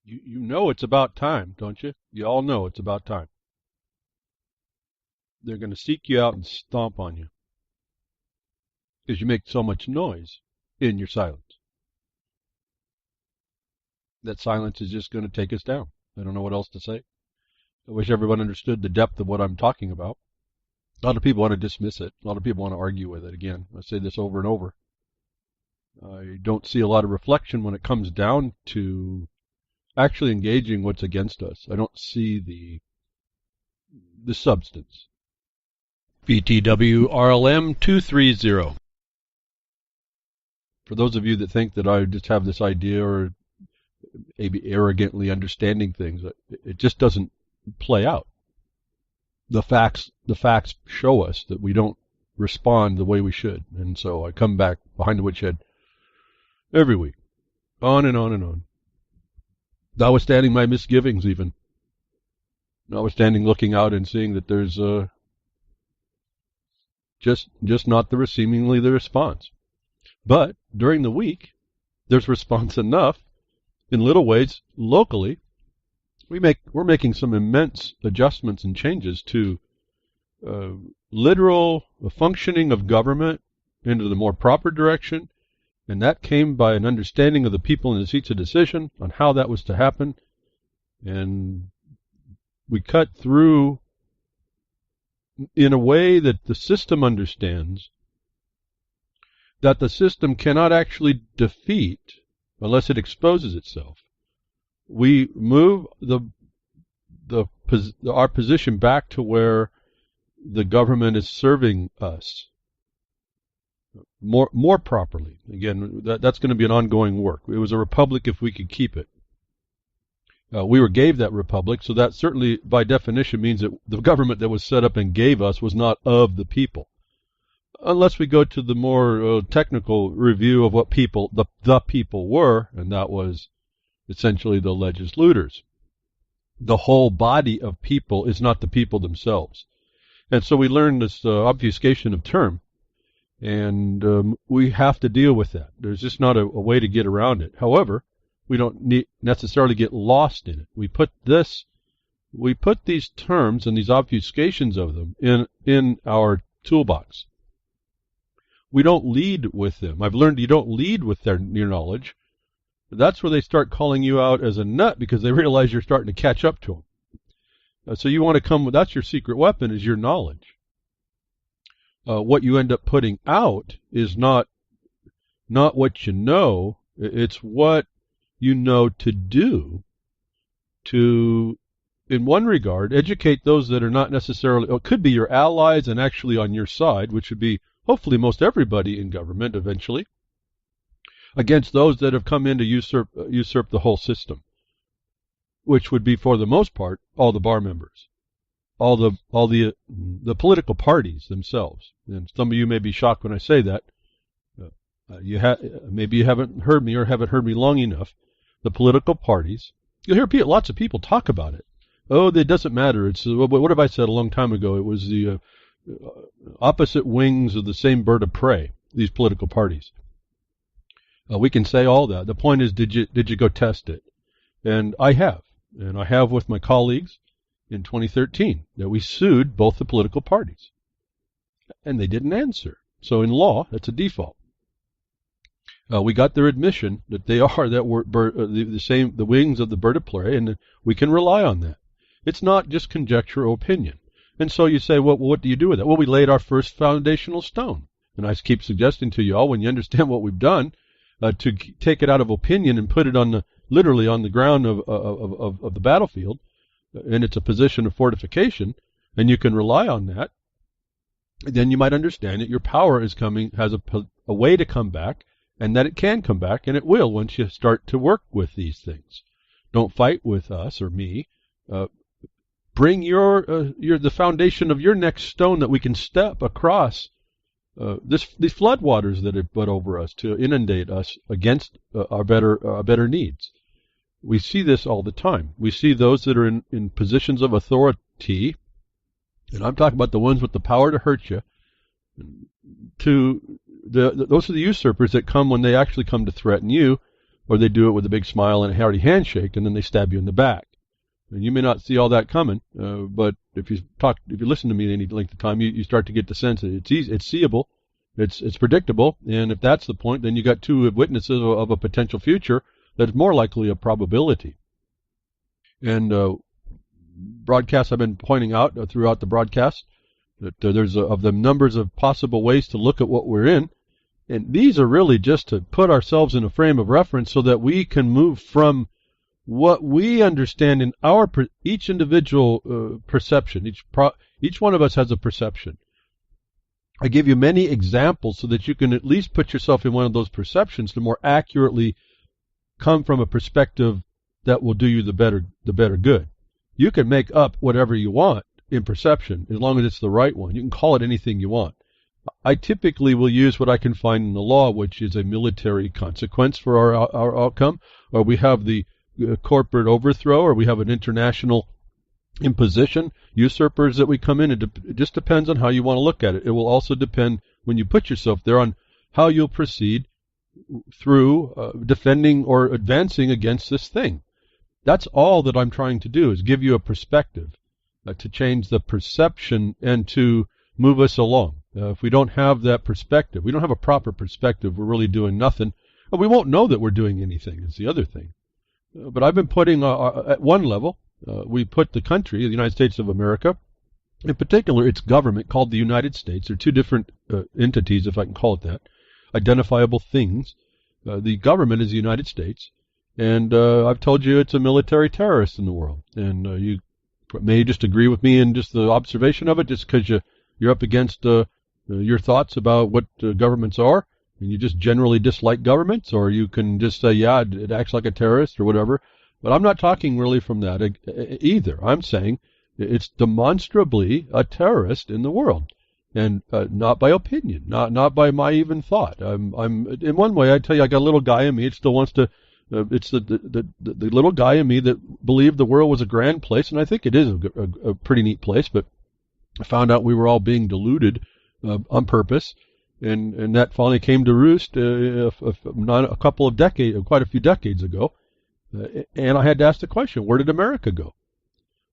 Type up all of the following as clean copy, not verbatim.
You know it's about time, don't you? You all know it's about time. They're going to seek you out and stomp on you because you make so much noise in your silence. That silence is just going to take us down. I don't know what else to say. I wish everyone understood the depth of what I'm talking about. A lot of people want to dismiss it. A lot of people want to argue with it. Again, I say this over and over. I don't see a lot of reflection when it comes down to actually engaging what's against us. I don't see the substance. BTWRLM230. For those of you that think that I just have this idea or maybe arrogantly understanding things, it just doesn't play out. The facts show us that we don't respond the way we should. And so I come back behind the woodshed every week, on and on and on. Notwithstanding my misgivings even. Notwithstanding looking out and seeing that there's just not seemingly the response. But during the week, there's response enough in little ways locally. We're making some immense adjustments and changes to literal functioning of government into the more proper direction, and that came by an understanding of the people in the seats of decision on how that was to happen, and we cut through in a way that the system understands that the system cannot actually defeat unless it exposes itself. We move our position back to where the government is serving us more properly. Again, that's going to be an ongoing work. It was a republic if we could keep it. We were gave that republic, so that certainly by definition means that the government that was set up and gave us was not of the people. Unless we go to the more technical review of what the people were, and that was essentially the Legis-Looters. The whole body of people is not the people themselves. And so we learned this obfuscation of term, and we have to deal with that. There's just not a way to get around it. However, we don't necessarily get lost in it. We put these terms and these obfuscations of them in our toolbox. We don't lead with them. I've learned you don't lead with your knowledge. That's where they start calling you out as a nut because they realize you're starting to catch up to them. So you want to come with, that's your secret weapon, is your knowledge. What you end up putting out is not what you know, it's what you know to do to, in one regard, educate those that are not necessarily, it could be your allies and actually on your side, which would be hopefully most everybody in government eventually, against those that have come in to usurp the whole system, which would be for the most part all the bar members, all the political parties themselves. And some of you may be shocked when I say that. Maybe you haven't heard me or haven't heard me long enough. The political parties, you'll hear lots of people talk about it. Oh, it doesn't matter. It's what have I said a long time ago? It was the opposite wings of the same bird of prey, these political parties. We can say all that. The point is, did you go test it? And I have with my colleagues in 2013 that we sued both the political parties, and they didn't answer. So in law, that's a default. We got their admission that they are the wings of the bird of prey, and we can rely on that. It's not just conjecture or opinion. And so you say, well, what do you do with it? Well, we laid our first foundational stone. And I keep suggesting to you all, when you understand what we've done, to take it out of opinion and put it literally on the ground of the battlefield, and it's a position of fortification, and you can rely on that, then you might understand that your power has a way to come back, and that it can come back, and it will once you start to work with these things. Don't fight with us or me. Bring the foundation of your next stone that we can step across these floodwaters that have put over us to inundate us against our better needs. We see this all the time. We see those that are in positions of authority, and I'm talking about the ones with the power to hurt you. Those are the usurpers that come when they actually come to threaten you. or they do it with a big smile and a hearty handshake, and then they stab you in the back. And you may not see all that coming, but if you listen to me any length of time, you start to get the sense that it's seeable, it's predictable, and if that's the point, then you got two witnesses of a potential future that's more likely a probability. And broadcasts, I've been pointing out throughout the broadcast that there's of the numbers of possible ways to look at what we're in, and these are really just to put ourselves in a frame of reference so that we can move from what we understand in our each individual perception. Each one of us has a perception. I give you many examples so that you can at least put yourself in one of those perceptions to more accurately come from a perspective that will do you the better good. You can make up whatever you want in perception as long as it's the right one. You can call it anything you want. I typically will use what I can find in the law, which is a military consequence for our outcome, or we have the corporate overthrow, or we have an international imposition, usurpers that we come in. It just depends on how you want to look at it. It will also depend, when you put yourself there, on how you'll proceed through defending or advancing against this thing. That's all that I'm trying to do, is give you a perspective, to change the perception and to move us along. If we don't have that perspective, we don't have a proper perspective, we're really doing nothing. And we won't know that we're doing anything, is the other thing. But I've been putting, at one level, we put the country, the United States of America, in particular its government, called the United States. They're two different entities, if I can call it that, identifiable things. The government is the United States, and I've told you it's a military terrorist in the world. And you may just agree with me in just the observation of it, just because you're up against your thoughts about what governments are, and you just generally dislike governments, or you can just say, yeah, it acts like a terrorist or whatever. But I'm not talking really from that either. I'm saying it's demonstrably a terrorist in the world, and not by opinion, not by my even thought. I'm in one way, I tell you, I got a little guy in me. It still wants to. It's the little guy in me that believed the world was a grand place, and I think it is a pretty neat place. But I found out we were all being deluded on purpose. And that finally came to roost quite a few decades ago. And I had to ask the question, where did America go?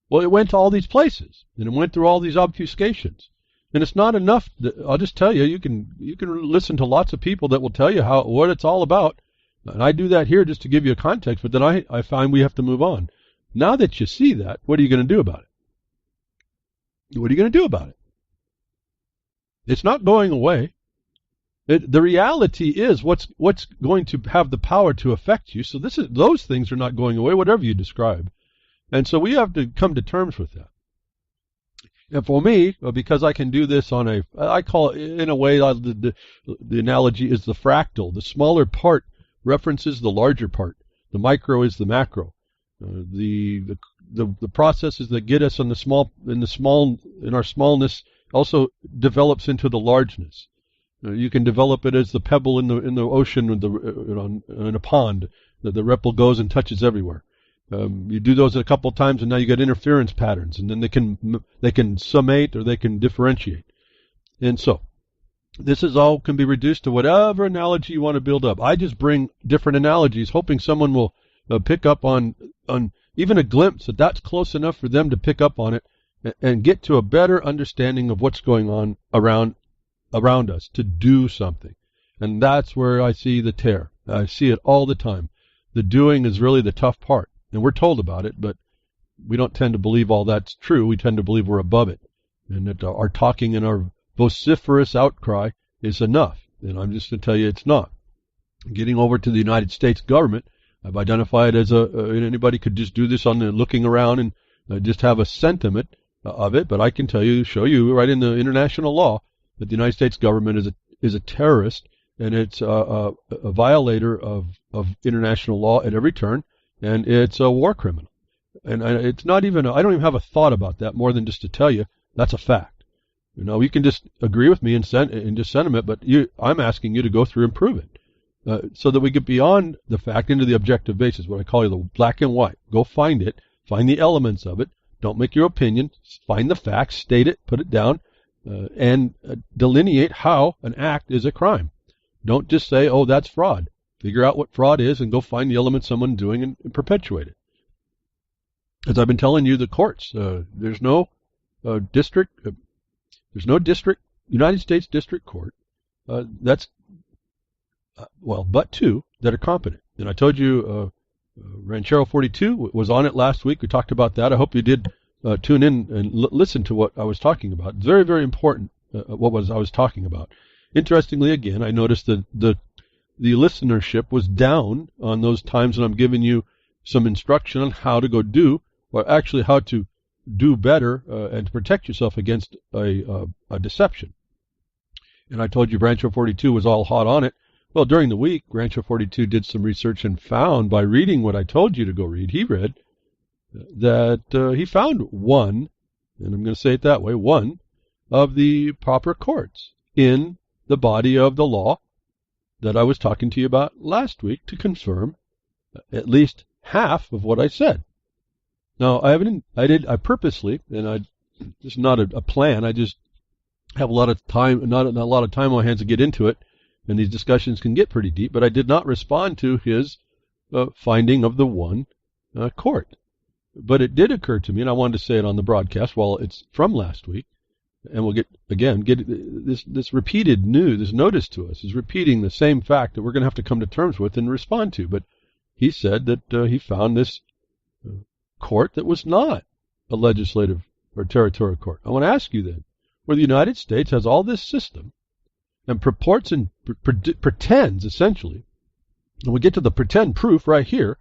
Well, it went to all these places, and it went through all these obfuscations. And it's not enough. I'll just tell you, you can listen to lots of people that will tell you what it's all about. And I do that here just to give you a context, but then I find we have to move on. Now that you see that, what are you going to do about it? What are you going to do about it? It's not going away. The reality is what's going to have the power to affect you. So those things are not going away, whatever you describe. And so we have to come to terms with that. And for me, because I can do this I call it, in a way, the analogy is the fractal. The smaller part references the larger part. The micro is the macro. The processes that get us in our smallness also develops into the largeness. You can develop it as the pebble in the ocean in a pond, that the ripple goes and touches everywhere. You do those a couple of times, and now you get interference patterns, and then they can summate or they can differentiate. And so this is all can be reduced to whatever analogy you want to build up. I just bring different analogies, hoping someone will pick up on even a glimpse that's close enough for them to pick up on it and get to a better understanding of what's going on around us, to do something. And that's where I see the tear. I see it all the time. The doing is really the tough part. And we're told about it, but we don't tend to believe all that's true. We tend to believe we're above it, and that our talking and our vociferous outcry is enough. And I'm just going to tell you it's not. Getting over to the United States government, I've identified as anybody could just do this on the looking around and just have a sentiment of it, but I can show you right in the international law that the United States government is a terrorist, and it's a violator of international law at every turn, and it's a war criminal. And it's not even I don't even have a thought about that more than just to tell you that's a fact. You can just agree with me in just sentiment, but I'm asking you to go through and prove it, so that we get beyond the fact into the objective basis, what I call you the black and white. Go find it, find the elements of it. Don't make your opinion. Find the facts, state it, put it down, and delineate how an act is a crime. Don't just say, oh, that's fraud. Figure out what fraud is and go find the element someone's doing and perpetuate it. As I've been telling you, the courts, there's no district, United States District Court, but two that are competent. And I told you Ranchero 42 was on it last week. We talked about that. I hope you did tune in and listen to what I was talking about. It's very, very important I was talking about. Interestingly, again, I noticed that the listenership was down on those times when I'm giving you some instruction on how to go do, or actually how to do better and to protect yourself against a deception. And I told you Rancho 42 was all hot on it. Well, during the week, Rancho 42 did some research and found, by reading what I told you to go read, he read that he found one, and I'm going to say it that way, one of the proper courts in the body of the law that I was talking to you about last week to confirm at least half of what I said. Now, I purposely, and this is not a plan, I just have a lot of time, not a lot of time on my hands to get into it, and these discussions can get pretty deep, but I did not respond to his finding of the one court. But it did occur to me, and I wanted to say it on the broadcast while it's from last week, and we'll get this repeated this notice to us is repeating the same fact that we're going to have to come to terms with and respond to. But he said that he found this court that was not a legislative or territorial court. I want to ask you then, where the United States has all this system and purports and pretends, essentially, and we get to the pretend proof right here,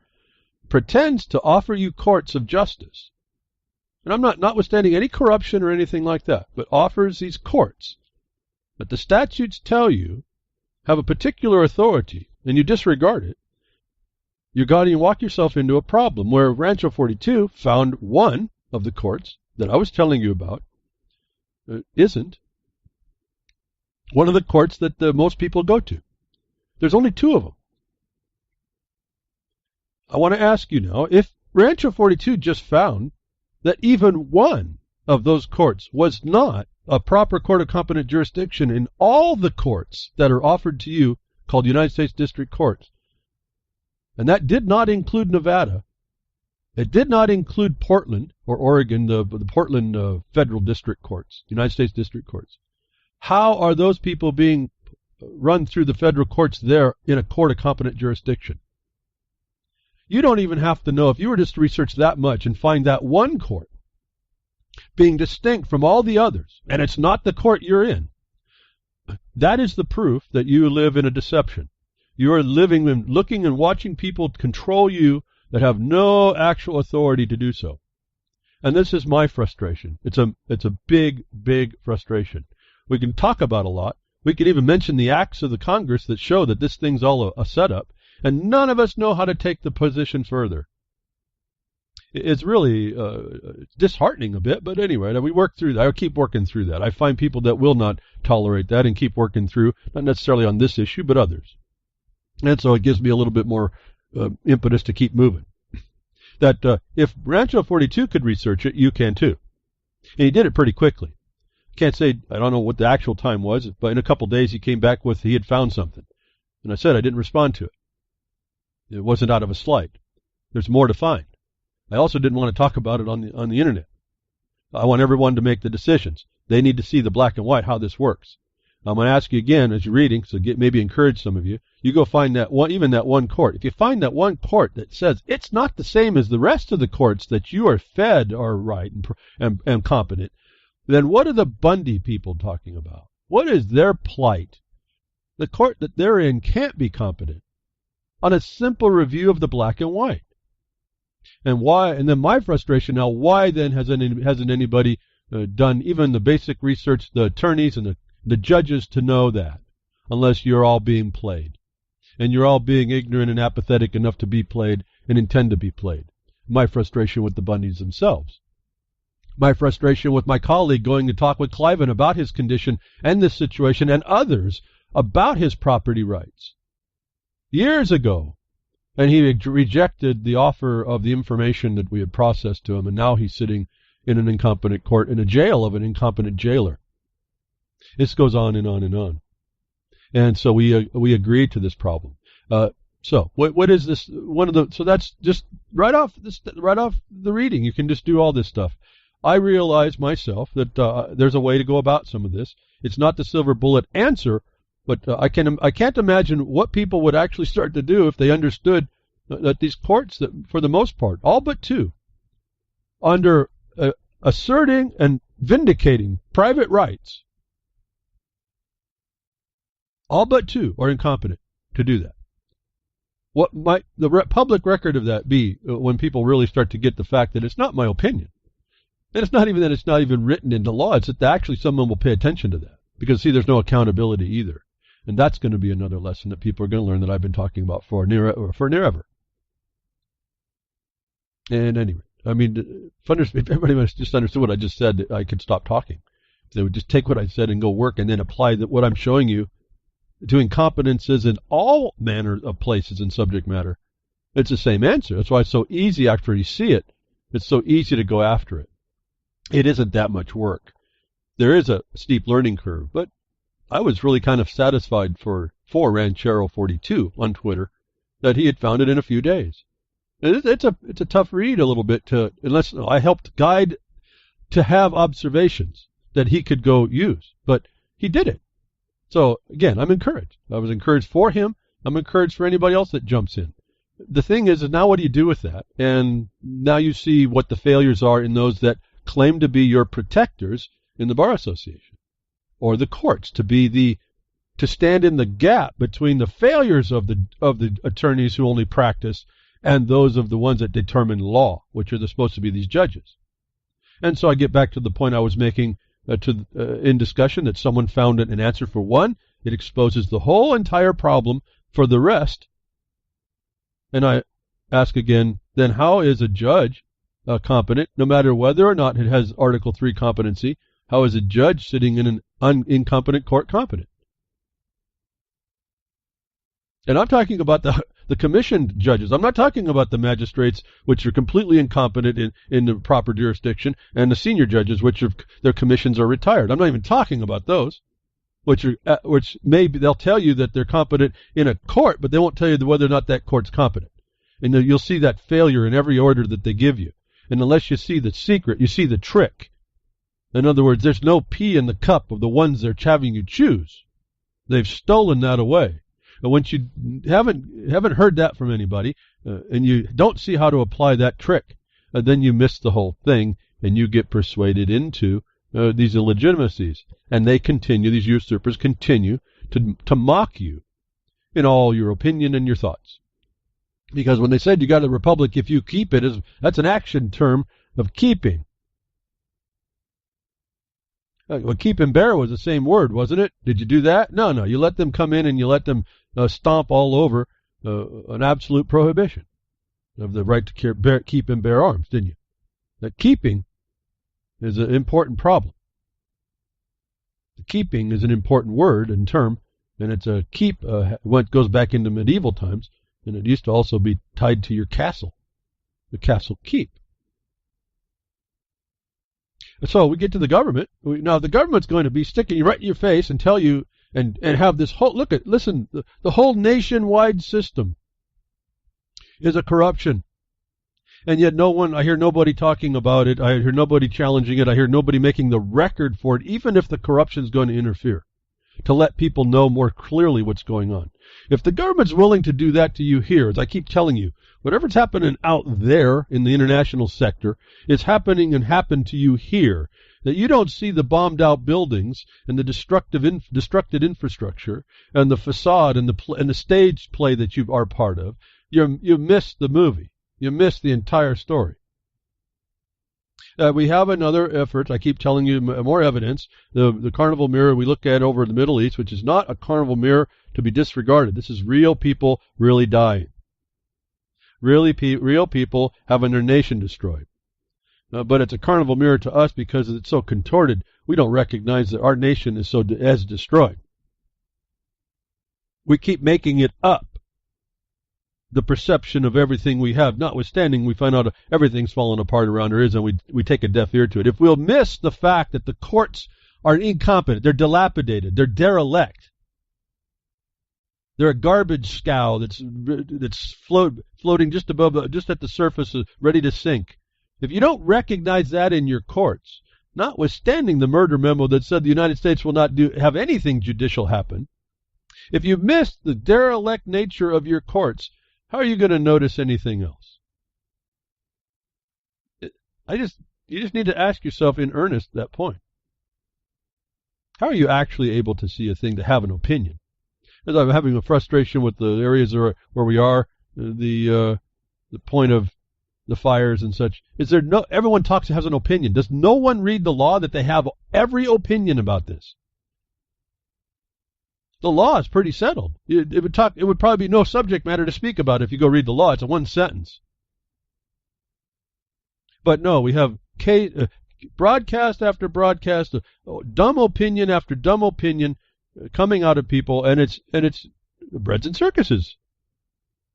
pretends to offer you courts of justice. And I'm notwithstanding any corruption or anything like that, but offers these courts that the statutes tell you have a particular authority, and you disregard it, you're going to walk yourself into a problem where Rancho 42 found one of the courts that I was telling you about isn't one of the courts that most people go to. There's only two of them. I want to ask you now, if Rancho 42 just found that even one of those courts was not a proper court of competent jurisdiction in all the courts that are offered to you called United States District Courts, and that did not include Nevada, it did not include Portland or Oregon, the Portland Federal District Courts, United States District Courts, how are those people being run through the federal courts there in a court of competent jurisdiction? You don't even have to know, if you were just to research that much and find that one court being distinct from all the others, and it's not the court you're in, that is the proof that you live in a deception. You are living and looking and watching people control you that have no actual authority to do so. And this is my frustration. It's a big, big frustration. We can talk about a lot. We can even mention the acts of the Congress that show that this thing's all a setup. And none of us know how to take the position further. It's really disheartening a bit, but anyway, we work through that. I keep working through that. I find people that will not tolerate that and keep working through, not necessarily on this issue, but others. And so it gives me a little bit more impetus to keep moving. That if Rancho 42 could research it, you can too. And he did it pretty quickly. Can't say, I don't know what the actual time was, but in a couple days he came back with he had found something. And I said I didn't respond to it. It wasn't out of a slight. There's more to find. I also didn't want to talk about it on the internet. I want everyone to make the decisions. They need to see the black and white, how this works. I'm going to ask you again as you're reading, so maybe encourage some of you. You go find that one, even that one court. If you find that one court that says it's not the same as the rest of the courts that you are fed are right and competent, then what are the Bundy people talking about? What is their plight? The court that they're in can't be competent on a simple review of the black and white. And why? And then my frustration now, why then hasn't anybody done even the basic research, the attorneys and the judges to know that, unless you're all being played. And you're all being ignorant and apathetic enough to be played and intend to be played. My frustration with the Bundys themselves. My frustration with my colleague going to talk with Cliven about his condition and this situation and others about his property rights. Years ago. And he rejected the offer of the information that we had processed to him, and now he's sitting in an incompetent court in a jail of an incompetent jailer. This goes on and on and on. And so we agreed to this problem. So what is this? So that's just right off the reading. You can just do all this stuff. I realize myself that there's a way to go about some of this. It's not the silver bullet answer, but I can't imagine what people would actually start to do if they understood that these courts, that for the most part, all but two, under asserting and vindicating private rights, all but two are incompetent to do that. What might the public record of that be when people really start to get the fact that it's not my opinion? And it's not even that it's not even written into law. It's that actually someone will pay attention to that. Because, see, there's no accountability either. And that's going to be another lesson that people are going to learn that I've been talking about for near ever. And anyway, I mean, if everybody just understood what I just said, I could stop talking. If they would just take what I said and go work and then apply what I'm showing you to incompetences in all manner of places and subject matter, it's the same answer. That's why it's so easy after you see it. It's so easy to go after it. It isn't that much work. There is a steep learning curve, but I was really kind of satisfied for Ranchero42 on Twitter that he had found it in a few days. It's a tough read a little bit unless I helped guide to have observations that he could go use, but he did it. So, again, I'm encouraged. I was encouraged for him. I'm encouraged for anybody else that jumps in. The thing is now what do you do with that? And now you see what the failures are in those that claim to be your protectors in the Bar Association or the courts, to stand in the gap between the failures of the attorneys who only practice and those of the ones that determine law, which are supposed to be these judges. And so I get back to the point I was making in discussion, that someone found an answer for one. It exposes the whole entire problem for the rest. And I ask again, then how is a judge competent, no matter whether or not it has Article 3 competency? How is a judge sitting in an incompetent court competent? And I'm talking about the commissioned judges. I'm not talking about the magistrates, which are completely incompetent in the proper jurisdiction, and the senior judges, their commissions are retired. I'm not even talking about those, which maybe they'll tell you that they're competent in a court, but they won't tell you whether or not that court's competent. And you'll see that failure in every order that they give you. And unless you see the secret, you see the trick. In other words, there's no pea in the cup of the ones they're having you choose. They've stolen that away. And once you haven't heard that from anybody, and you don't see how to apply that trick, then you miss the whole thing, and you get persuaded into these illegitimacies. And these usurpers continue to mock you in all your opinion and your thoughts. Because when they said you got a republic if you keep it, that's an action term of keeping. Well, keep and bear was the same word, wasn't it? Did you do that? No. You let them come in and you let them stomp all over an absolute prohibition of the right to keep and bear arms, didn't you? That keeping is an important problem. The keeping is an important word and term, and it's a keep. It goes back into medieval times, and it used to also be tied to your castle, the castle keep. So we get to the government. Now the government's going to be sticking you right in your face and tell you and have this whole listen. The whole nationwide system is a corruption, and yet I hear nobody talking about it. I hear nobody challenging it. I hear nobody making the record for it, even if the corruption is going to interfere, to let people know more clearly what's going on. If the government's willing to do that to you here, as I keep telling you, whatever's happening out there in the international sector is happening and happened to you here. That you don't see the bombed out buildings and the destructed infrastructure and the facade and the stage play that you are part of. You miss the movie. You miss the entire story. We have another effort. I keep telling you more evidence. The carnival mirror we look at over in the Middle East, which is not a carnival mirror to be disregarded. This is real people really dying. Real people having their nation destroyed. But it's a carnival mirror to us because it's so contorted. We don't recognize that our nation is as destroyed. We keep making it up. The perception of everything we have, notwithstanding we find out everything's falling apart around us, and we take a deaf ear to it. If we'll miss the fact that the courts are incompetent, they're dilapidated, they're derelict, They're a garbage scow that's floating just above, just at the surface, ready to sink. If you don't recognize that in your courts, notwithstanding the murder memo that said the United States will not have anything judicial happen, if you miss the derelict nature of your courts, how are you going to notice anything else? You just need to ask yourself in earnest that point. How are you actually able to see a thing, to have an opinion? As I'm having a frustration with the areas where we are, the point of the fires and such, is there no, everyone has an opinion. Does no one read the law that they have every opinion about this? The law is pretty settled. It would probably be no subject matter to speak about if you go read the law. It's a one sentence. But no, we have broadcast after broadcast, dumb opinion after dumb opinion coming out of people, and it's breads and circuses.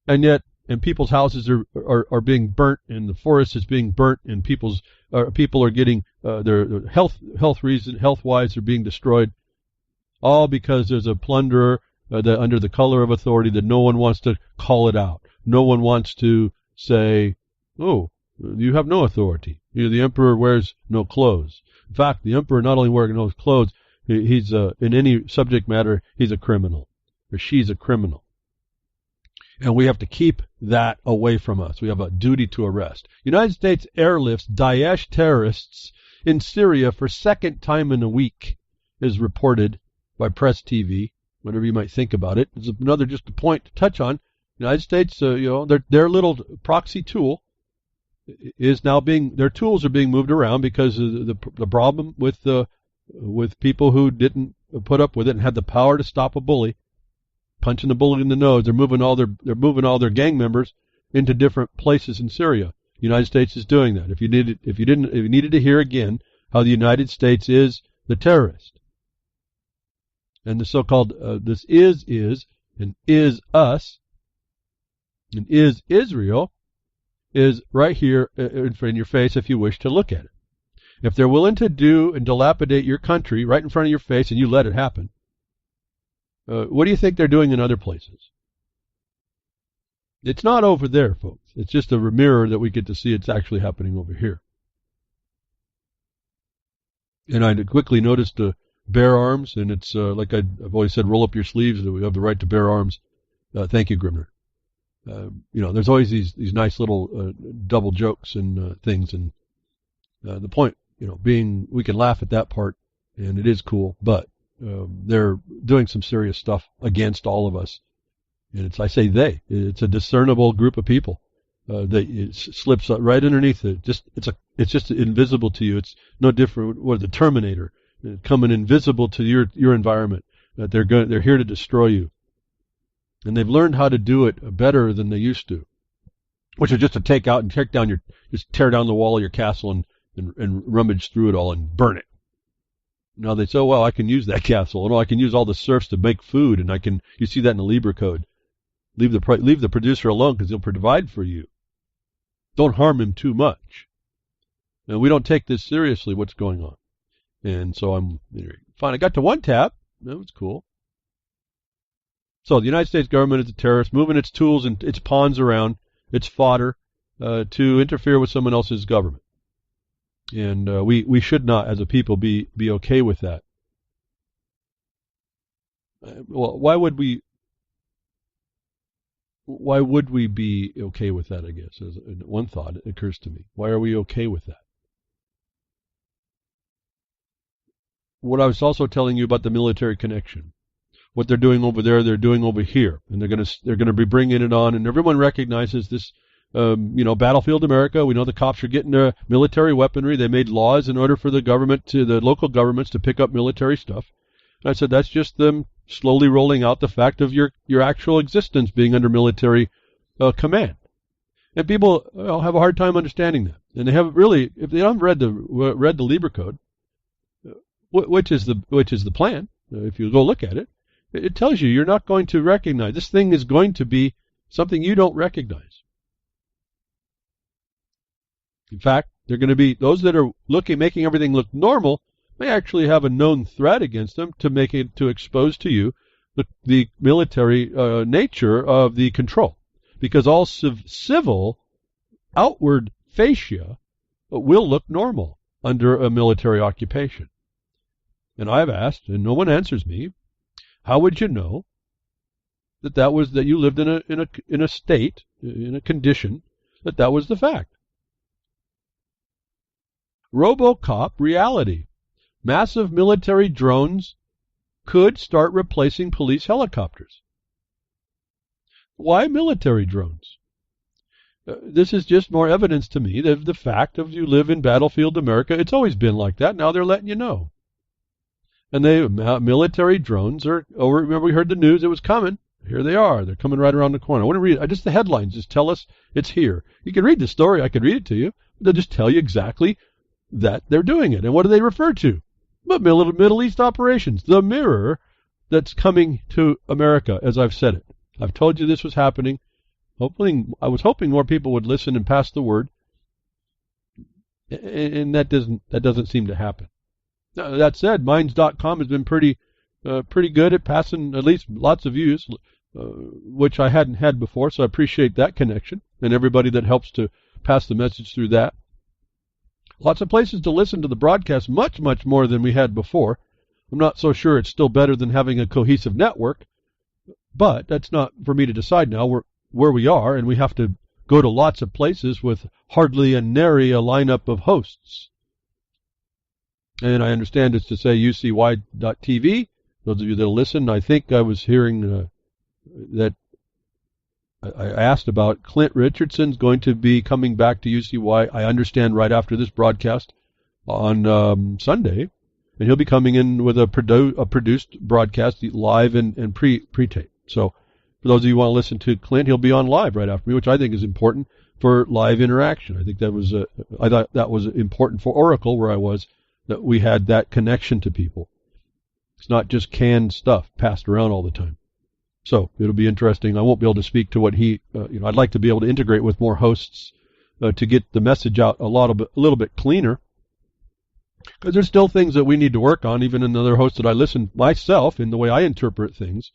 And people's houses are being burnt, and the forest is being burnt, and people are getting their health-wise are being destroyed, all because there's a plunderer under the color of authority that no one wants to call it out. No one wants to say, "Oh, you have no authority. The emperor wears no clothes." In fact, the emperor not only wears no clothes, he's in any subject matter, he's a criminal, or she's a criminal. And we have to keep that away from us. We have a duty to arrest. United States airlifts Daesh terrorists in Syria for second time in a week, is reported by Press TV. Whatever you might think about it, it's another just a point to touch on. United States, their little proxy tool is now their tools are being moved around because of the problem with people who didn't put up with it and had the power to stop a bully, punching the bully in the nose. They're moving all their gang members into different places in Syria. The United States is doing that. If you needed to hear again how the United States is the terrorist, and the so-called this is and is us and is Israel is right here in your face if you wish to look at it. If they're willing to do and dilapidate your country right in front of your face and you let it happen, what do you think they're doing in other places? It's not over there, folks. It's just a mirror that we get to see it's actually happening over here. And I quickly noticed bear arms, and it's like I've always said, roll up your sleeves. We have the right to bear arms. Thank you, Grimner. There's always these nice little double jokes and things, and the point, being we can laugh at that part, and it is cool, but they're doing some serious stuff against all of us, and it's a discernible group of people that it slips right underneath it. It's just invisible to you. It's no different. What the Terminator coming invisible to your environment. That they're here to destroy you. And they've learned how to do it better than they used to, which is just to tear down the wall of your castle and rummage through it all and burn it. Now they say, oh, well, I can use that castle. No, I can use all the serfs to make food, and you see that in the Libra code. Leave the producer alone because he'll provide for you. Don't harm him too much. And we don't take this seriously, what's going on. And so I'm fine. I got to one tab. That was cool. So the United States government is a terrorist, moving its tools and its pawns around, its fodder, to interfere with someone else's government. And we should not, as a people, be okay with that. Well, why would we be okay with that, I guess? As one thought occurs to me. Why are we okay with that? What I was also telling you about the military connection. What they're doing over there, they're doing over here, and they're gonna be bringing it on, and everyone recognizes this. Battlefield America. We know the cops are getting their military weaponry. They made laws in order for the local governments to pick up military stuff. And I said that's just them slowly rolling out the fact of your actual existence being under military command, and people have a hard time understanding that, and they haven't really, if they haven't read the Libra code, which is the plan. If you go look at it. It tells you you're not going to recognize. This thing is going to be something you don't recognize. In fact, they're going to be those that are making everything look normal may actually have a known threat against them to expose to you the military nature of the control, because all civil outward fascia will look normal under a military occupation. And I've asked, and no one answers me, how would you know that you lived in a state, in a condition that was the fact? Robocop reality. Massive military drones could start replacing police helicopters. Why military drones? This is just more evidence to me of the fact of you live in battlefield America. It's always been like that. Now they're letting you know. And military drones are, remember we heard the news, it was coming. Here they are. They're coming right around the corner. I want to read it. Just the headlines just tell us it's here. You can read the story. I could read it to you. They'll just tell you exactly that they're doing it. And what do they refer to? But Middle East operations. The mirror that's coming to America, as I've said it. I've told you this was happening. I was hoping more people would listen and pass the word. And that doesn't seem to happen. That said, Minds.com has been pretty good at passing at least lots of views, which I hadn't had before, so I appreciate that connection and everybody that helps to pass the message through that. Lots of places to listen to the broadcast, much, much more than we had before. I'm not so sure it's still better than having a cohesive network, but that's not for me to decide now. We're where we are, and we have to go to lots of places with hardly a nary a lineup of hosts. And I understand it's to say UCY.TV. Those of you that listen, I think I was hearing that I asked about Clint Richardson's going to be coming back to UCY, I understand, right after this broadcast on Sunday. And he'll be coming in with a produced broadcast live and pre-tape. So for those of you who want to listen to Clint, he'll be on live right after me, which I think is important for live interaction. I think I thought that was important for Oracle, where I was, that we had that connection to people. It's not just canned stuff passed around all the time. So it'll be interesting. I won't be able to speak to what I'd like to be able to integrate with more hosts to get the message out a little bit cleaner. Because there's still things that we need to work on, even in other hosts that I listen myself in the way I interpret things.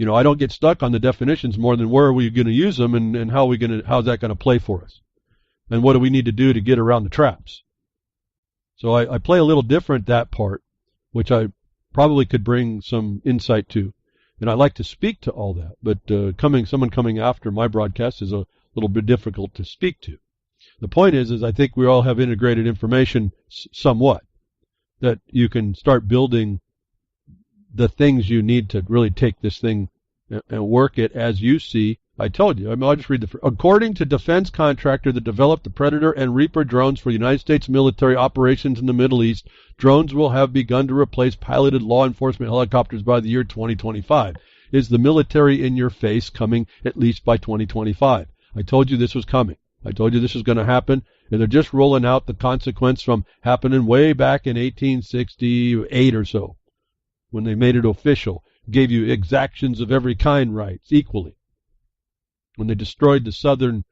I don't get stuck on the definitions more than where are we going to use them and how's that going to play for us? And what do we need to do to get around the traps? So I play a little different that part, which I probably could bring some insight to. And I like to speak to all that, but someone coming after my broadcast is a little bit difficult to speak to. The point is I think we all have integrated information somewhat, that you can start building the things you need to really take this thing and work it as you see. I told you. I'll just read according to defense contractor that developed the Predator and Reaper drones for United States military operations in the Middle East, drones will have begun to replace piloted law enforcement helicopters by the year 2025. Is the military in your face coming at least by 2025? I told you this was coming. I told you this was going to happen, and they're just rolling out the consequence from happening way back in 1868 or so, when they made it official, gave you exactions of every kind rights equally. When they destroyed the southern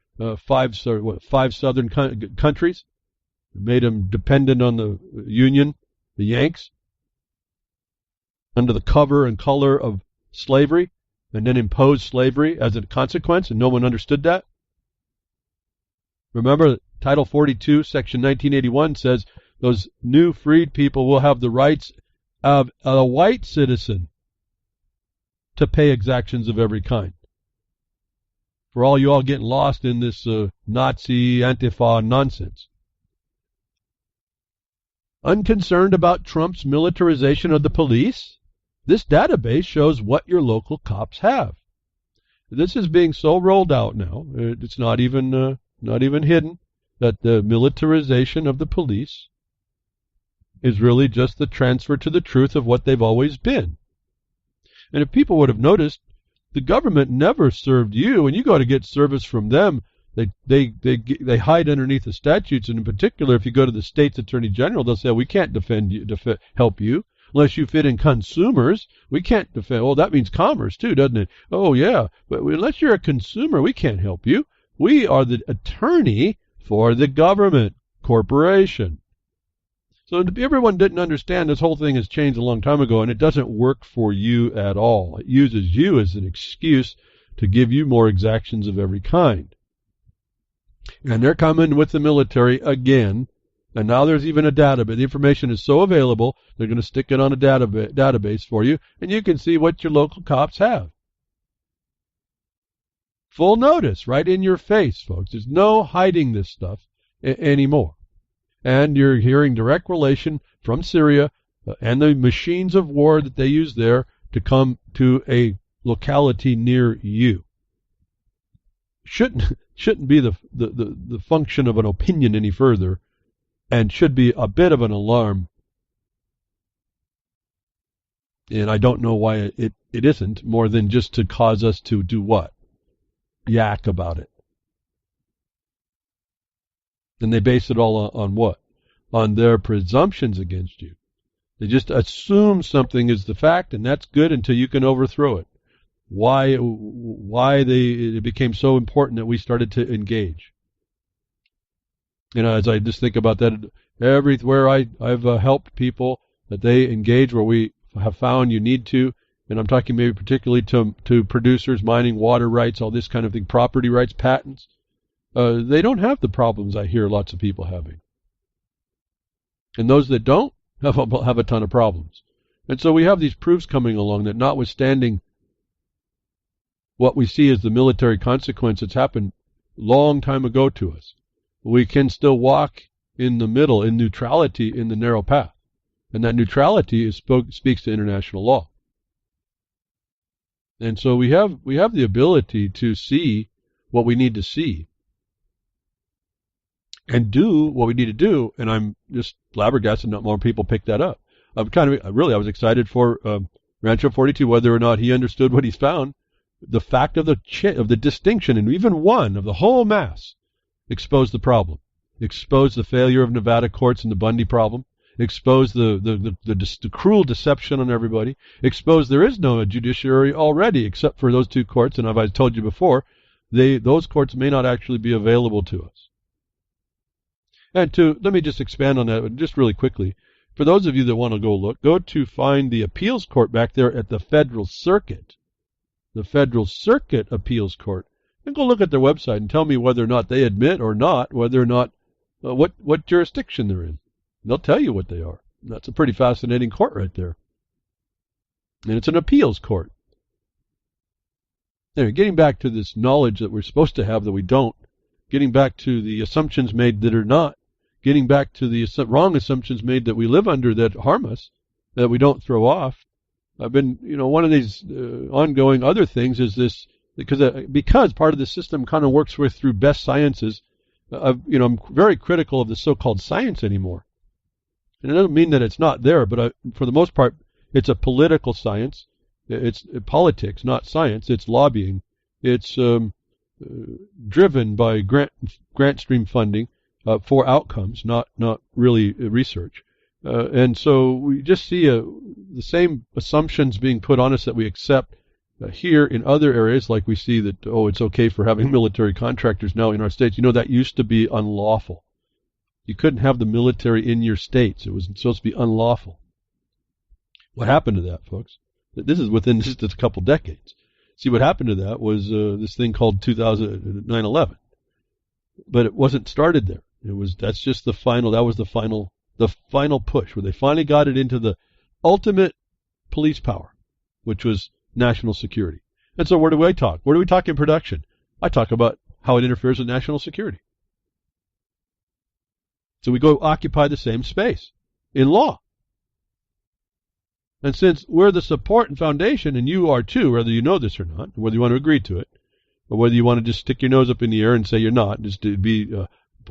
five southern countries, made them dependent on the Union, the Yanks, under the cover and color of slavery, and then imposed slavery as a consequence, and no one understood that. Remember, Title 42, Section 1981 says those new freed people will have the rights of a white citizen to pay exactions of every kind. For all you all getting lost in this Nazi Antifa nonsense. Unconcerned about Trump's militarization of the police? This database shows what your local cops have. This is being so rolled out now, it's not even hidden, that the militarization of the police is really just the transfer to the truth of what they've always been. And if people would have noticed, the government never served you, and you go to get service from them. They hide underneath the statutes, and in particular, if you go to the state's attorney general, they'll say, we can't defend you, help you unless you fit in consumers. We can't defend. Oh, that means commerce too, doesn't it? Oh, yeah, but unless you're a consumer, we can't help you. We are the attorney for the government corporation. So everyone didn't understand this whole thing has changed a long time ago, and it doesn't work for you at all. It uses you as an excuse to give you more exactions of every kind. And they're coming with the military again. And now there's even a database. The information is so available, they're going to stick it on a database for you, and you can see what your local cops have. Full notice, right in your face, folks. There's no hiding this stuff anymore. And you're hearing direct relation from Syria and the machines of war that they use there to come to a locality near you. Shouldn't be the function of an opinion any further, and should be a bit of an alarm. And I don't know why it isn't, more than just to cause us to do what? Yak about it. And they base it all on what? On their presumptions against you. They just assume something is the fact, and that's good until you can overthrow it. Why it became so important that we started to engage. You know, as I just think about that, everywhere I've helped people that they engage where we have found you need to, and I'm talking maybe particularly to producers, mining, water rights, all this kind of thing, property rights, patents. They don't have the problems I hear lots of people having. And those that don't have a ton of problems. And so we have these proofs coming along that notwithstanding what we see as the military consequence that's happened long time ago to us, we can still walk in the middle, in neutrality, in the narrow path. And that neutrality speaks to international law. And so we have the ability to see what we need to see and do what we need to do. And I'm just flabbergasted not more people pick that up. I was excited for Rancho 42, whether or not he understood what he's found. The fact of the distinction, and even one of the whole mass, exposed the problem, exposed the failure of Nevada courts and the Bundy problem, exposed the cruel deception on everybody, exposed there is no judiciary already except for those two courts, and as I told you before, those courts may not actually be available to us. And let me just expand on that just really quickly. For those of you that want to go to find the appeals court back there at the Federal Circuit, the Federal Circuit Appeals Court, and go look at their website and tell me whether or not they admit or not, whether or not, what jurisdiction they're in. They'll tell you what they are. That's a pretty fascinating court right there. And it's an appeals court. Anyway, getting back to this knowledge that we're supposed to have that we don't, getting back to the assumptions made that are not, getting back to the wrong assumptions made that we live under that harm us, that we don't throw off. I've been, one of these ongoing other things is this, because part of the system kind of works through best sciences. I'm very critical of the so-called science anymore. And it doesn't mean that it's not there, but for the most part, it's a political science. It's politics, not science. It's lobbying. It's driven by grant stream funding for outcomes, not really research. And so we just see the same assumptions being put on us that we accept here in other areas, like we see that, it's okay for having military contractors now in our states. That used to be unlawful. You couldn't have the military in your states. It was supposed to be unlawful. What happened to that, folks? This is within just a couple decades. See, what happened to that was this thing called 9/11. But it wasn't started there. That was the final push, where they finally got it into the ultimate police power, which was national security. And so where do I talk? Where do we talk in production? I talk about how it interferes with national security. So we go occupy the same space in law. And since we're the support and foundation, and you are too, whether you know this or not, whether you want to agree to it, or whether you want to just stick your nose up in the air and say you're not, just to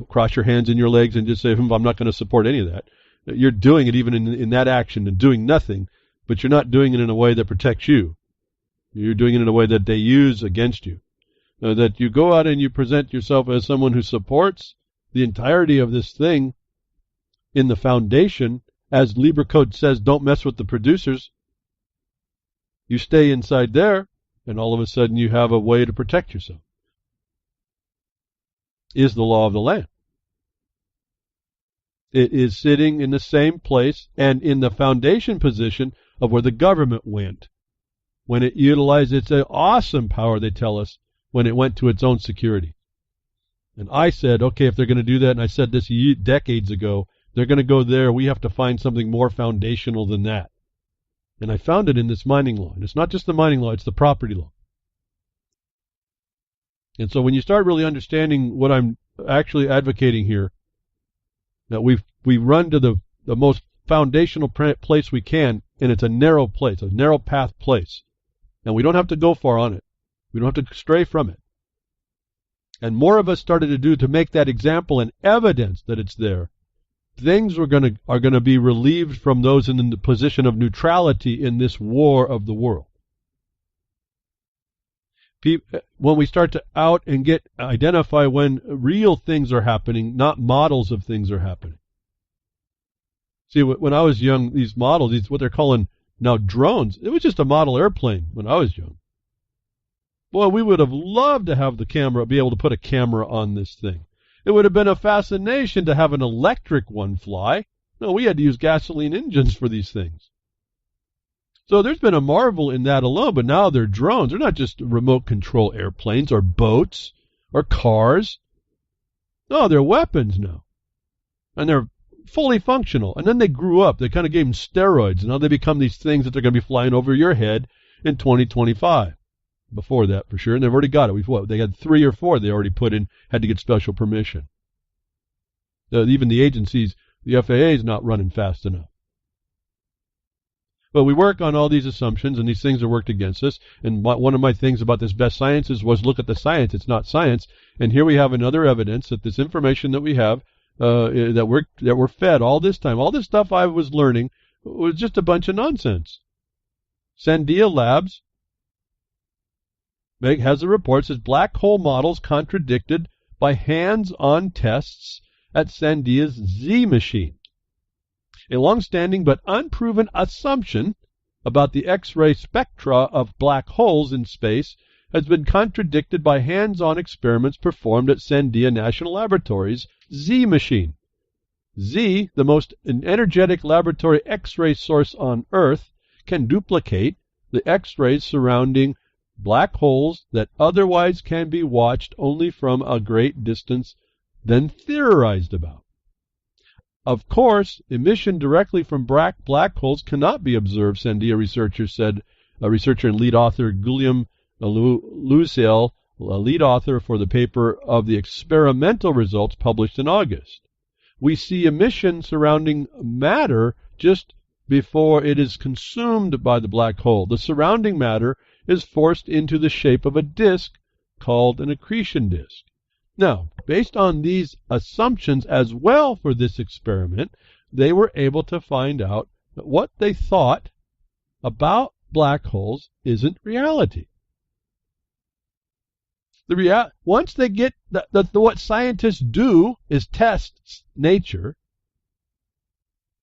cross your hands in your legs and just say, I'm not going to support any of that. You're doing it even in that action and doing nothing, but you're not doing it in a way that protects you. You're doing it in a way that they use against you. That you go out and you present yourself as someone who supports the entirety of this thing in the foundation, as Libra Code says, don't mess with the producers. You stay inside there, and all of a sudden you have a way to protect yourself. Is the law of the land. It is sitting in the same place and in the foundation position of where the government went when it utilized its awesome power, they tell us, when it went to its own security. And I said, okay, if they're going to do that, and I said this decades ago, they're going to go there, we have to find something more foundational than that. And I found it in this mining law. And it's not just the mining law, it's the property law. And so when you start really understanding what I'm actually advocating here, that we run to the most foundational place we can, and it's a narrow place, a narrow path place. And we don't have to go far on it. We don't have to stray from it. And more of us started to do to make that example and evidence that it's there. Things are going to be relieved from those in the position of neutrality in this war of the world. When we start to out and identify when real things are happening, not models of things are happening. See, when I was young, these models, what they're calling now drones, it was just a model airplane when I was young. Boy, we would have loved to have be able to put a camera on this thing. It would have been a fascination to have an electric one fly. No, we had to use gasoline engines for these things. So there's been a marvel in that alone, but now they're drones. They're not just remote control airplanes or boats or cars. No, they're weapons now. And they're fully functional. And then they grew up. They kind of gave them steroids. And now they become these things that they're going to be flying over your head in 2025. Before that, for sure. And they've already got it. They had 3 or 4 they already put in, had to get special permission. Even the agencies, the FAA is not running fast enough. But we work on all these assumptions, and these things are worked against us. And one of my things about this best sciences was look at the science. It's not science. And here we have another evidence that this information that we have, that we're fed all this time, all this stuff I was learning was just a bunch of nonsense. Sandia Labs has a report that says black hole models contradicted by hands-on tests at Sandia's Z machine. A long-standing but unproven assumption about the X-ray spectra of black holes in space has been contradicted by hands-on experiments performed at Sandia National Laboratory's Z machine. Z, the most energetic laboratory X-ray source on Earth, can duplicate the X-rays surrounding black holes that otherwise can be watched only from a great distance, then theorized about. Of course, emission directly from black holes cannot be observed, Sandia researchers said. A researcher and lead author Guillaume Lucel, a lead author for the paper of the experimental results published in August. We see emission surrounding matter just before it is consumed by the black hole. The surrounding matter is forced into the shape of a disk called an accretion disk. Now, based on these assumptions as well for this experiment, they were able to find out that what they thought about black holes isn't reality. Once they get what scientists do is test nature,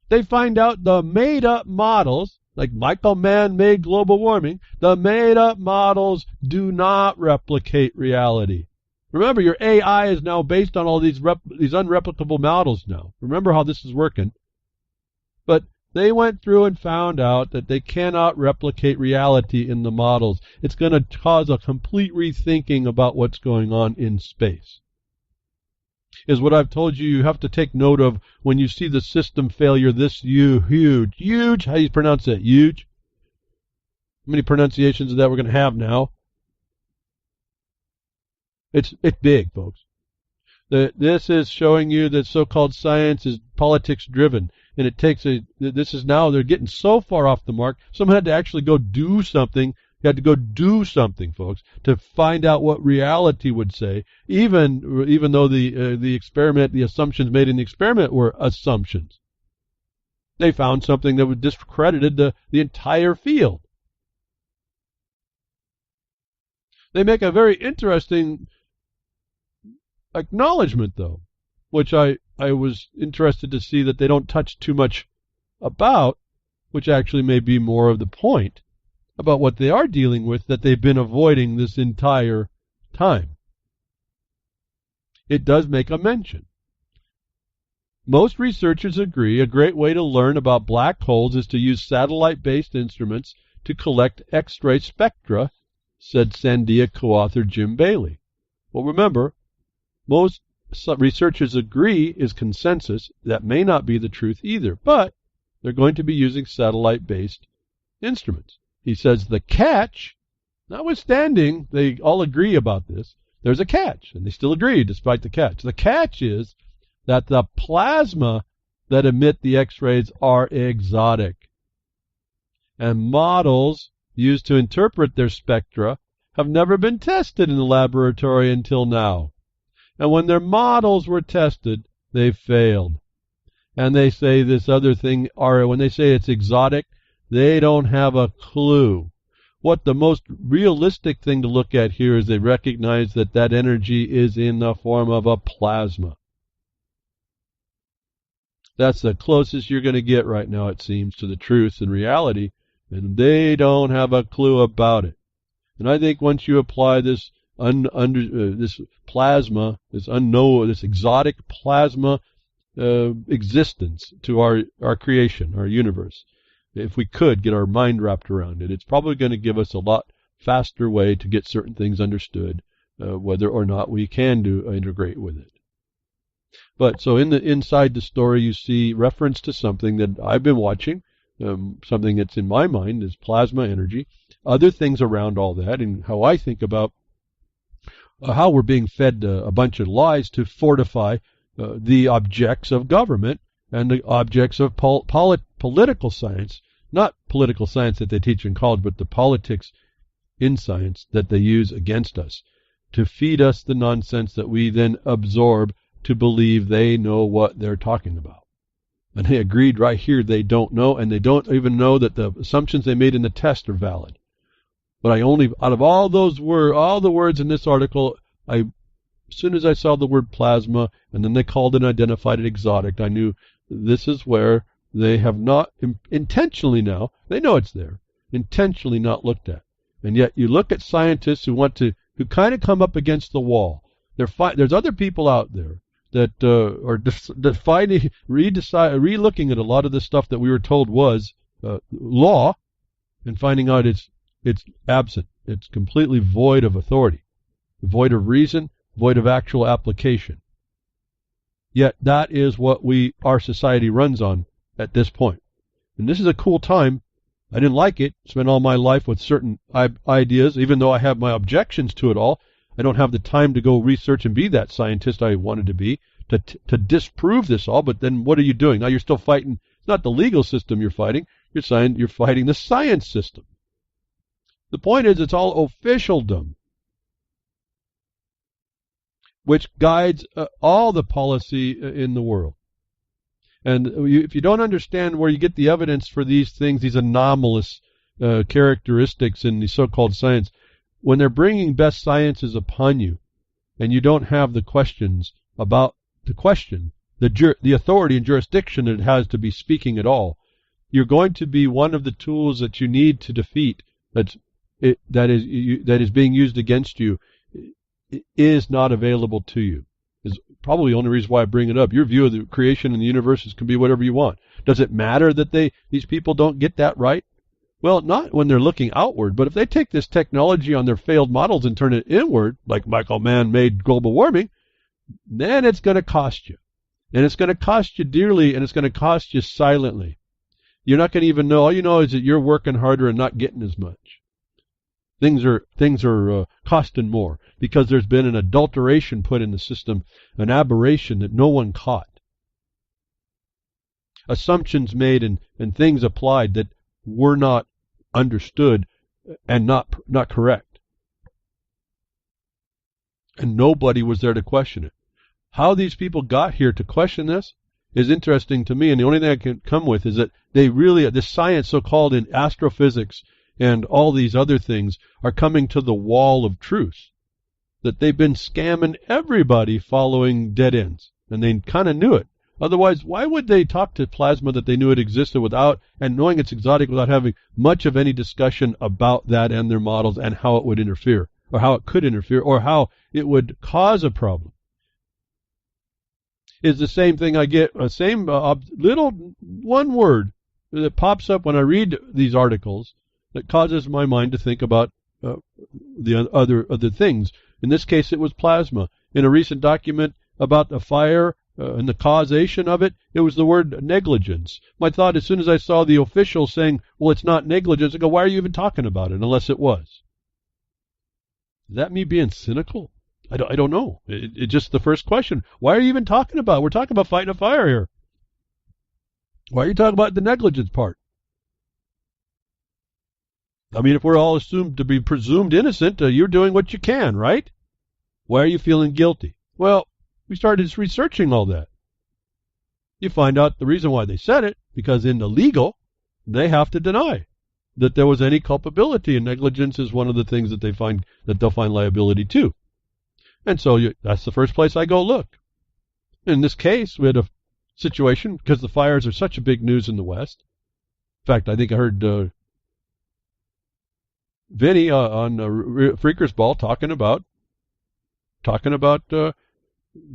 they find out the made-up models, like Michael man-made global warming, the made-up models do not replicate reality. Remember, your AI is now based on all these unreplicable models now. Remember how this is working. But they went through and found out that they cannot replicate reality in the models. It's going to cause a complete rethinking about what's going on in space. Is what I've told you, you have to take note of when you see the system failure this huge, how do you pronounce that, huge? How many pronunciations of that we're going to have now? It's big, folks. This is showing you that so-called science is politics driven, and it takes they're getting so far off the mark, someone had to actually go do something. You had to go do something, folks, to find out what reality would say, even though the assumptions made in the experiment were assumptions. They found something that would discredited the entire field. They make a very interesting acknowledgement, though, which I was interested to see that they don't touch too much about, which actually may be more of the point about what they are dealing with that they've been avoiding this entire time. It does make a mention. Most researchers agree a great way to learn about black holes is to use satellite-based instruments to collect X-ray spectra, said Sandia co-author Jim Bailey. Well, remember, most researchers agree is consensus. That may not be the truth either, but they're going to be using satellite-based instruments. He says the catch, notwithstanding they all agree about this, there's a catch, and they still agree despite the catch. The catch is that the plasma that emit the X-rays are exotic, and models used to interpret their spectra have never been tested in the laboratory until now. And when their models were tested, they failed. And they say this other thing, or when they say it's exotic, they don't have a clue. What the most realistic thing to look at here is they recognize that that energy is in the form of a plasma. That's the closest you're going to get right now, it seems, to the truth and reality, and they don't have a clue about it. And I think once you apply this this plasma, this exotic plasma existence to our creation, our universe, if we could get our mind wrapped around it, it's probably going to give us a lot faster way to get certain things understood, whether or not we can integrate with it. But so inside the story, you see reference to something that I've been watching, something that's in my mind is plasma energy, other things around all that, and how I think about how we're being fed a bunch of lies to fortify the objects of government and the objects of political science, not political science that they teach in college, but the politics in science that they use against us to feed us the nonsense that we then absorb to believe they know what they're talking about. And they agreed right here they don't know, and they don't even know that the assumptions they made in the test are valid. But out of all the words in this article, as soon as I saw the word plasma, and then they called it and identified it exotic, I knew this is where they have not intentionally now, they know it's there, intentionally not looked at. And yet you look at scientists who kind of come up against the wall. There's other people out there that are re-looking at a lot of the stuff that we were told was law, and finding out it's absent. It's completely void of authority, void of reason, void of actual application. Yet that is what our society runs on at this point. And this is a cool time. I didn't like it. Spent all my life with certain ideas, even though I have my objections to it all. I don't have the time to go research and be that scientist I wanted to be to disprove this all. But then what are you doing? Now you're still fighting. It's not the legal system you're fighting. You're fighting the science system. The point is, it's all officialdom, which guides all the policy in the world. And if you don't understand where you get the evidence for these things, these anomalous characteristics in the so-called science, when they're bringing best sciences upon you, and you don't have the questions about the question, the authority and jurisdiction that it has to be speaking at all, you're going to be one of the tools that you need to defeat that is being used against you is not available to you. Is probably the only reason why I bring it up. Your view of the creation and the universe can be whatever you want. Does it matter that these people don't get that right? Well, not when they're looking outward, but if they take this technology on their failed models and turn it inward, like Michael Mann made global warming, then it's going to cost you. And it's going to cost you dearly, and it's going to cost you silently. You're not going to even know. All you know is that you're working harder and not getting as much. Things are costing more because there's been an adulteration put in the system, an aberration that no one caught. Assumptions made and things applied that were not understood and not correct. And nobody was there to question it. How these people got here to question this is interesting to me, and the only thing I can come with is that this science so-called in astrophysics and all these other things are coming to the wall of truth. That they've been scamming everybody following dead ends. And they kind of knew it. Otherwise, why would they talk to plasma that they knew it existed without, and knowing it's exotic without having much of any discussion about that and their models and how it would interfere, or how it could interfere, or how it would cause a problem? is the same thing I get, same little one word that pops up when I read these articles that causes my mind to think about the other things. In this case, it was plasma. In a recent document about the fire and the causation of it, it was the word negligence. My thought, as soon as I saw the official saying, well, it's not negligence, I go, why are you even talking about it unless it was? Is that me being cynical? I don't know. It's just the first question. Why are you even talking about it? We're talking about fighting a fire here. Why are you talking about the negligence part? I mean, if we're all assumed to be presumed innocent, you're doing what you can, right? Why are you feeling guilty? Well, we started researching all that. You find out the reason why they said it, because in the legal, they have to deny that there was any culpability, and negligence is one of the things that they'll find liability to. And so that's the first place I go look. In this case, we had a situation, because the fires are such a big news in the West. In fact, I think I heard Vinny on Freakers Ball talking about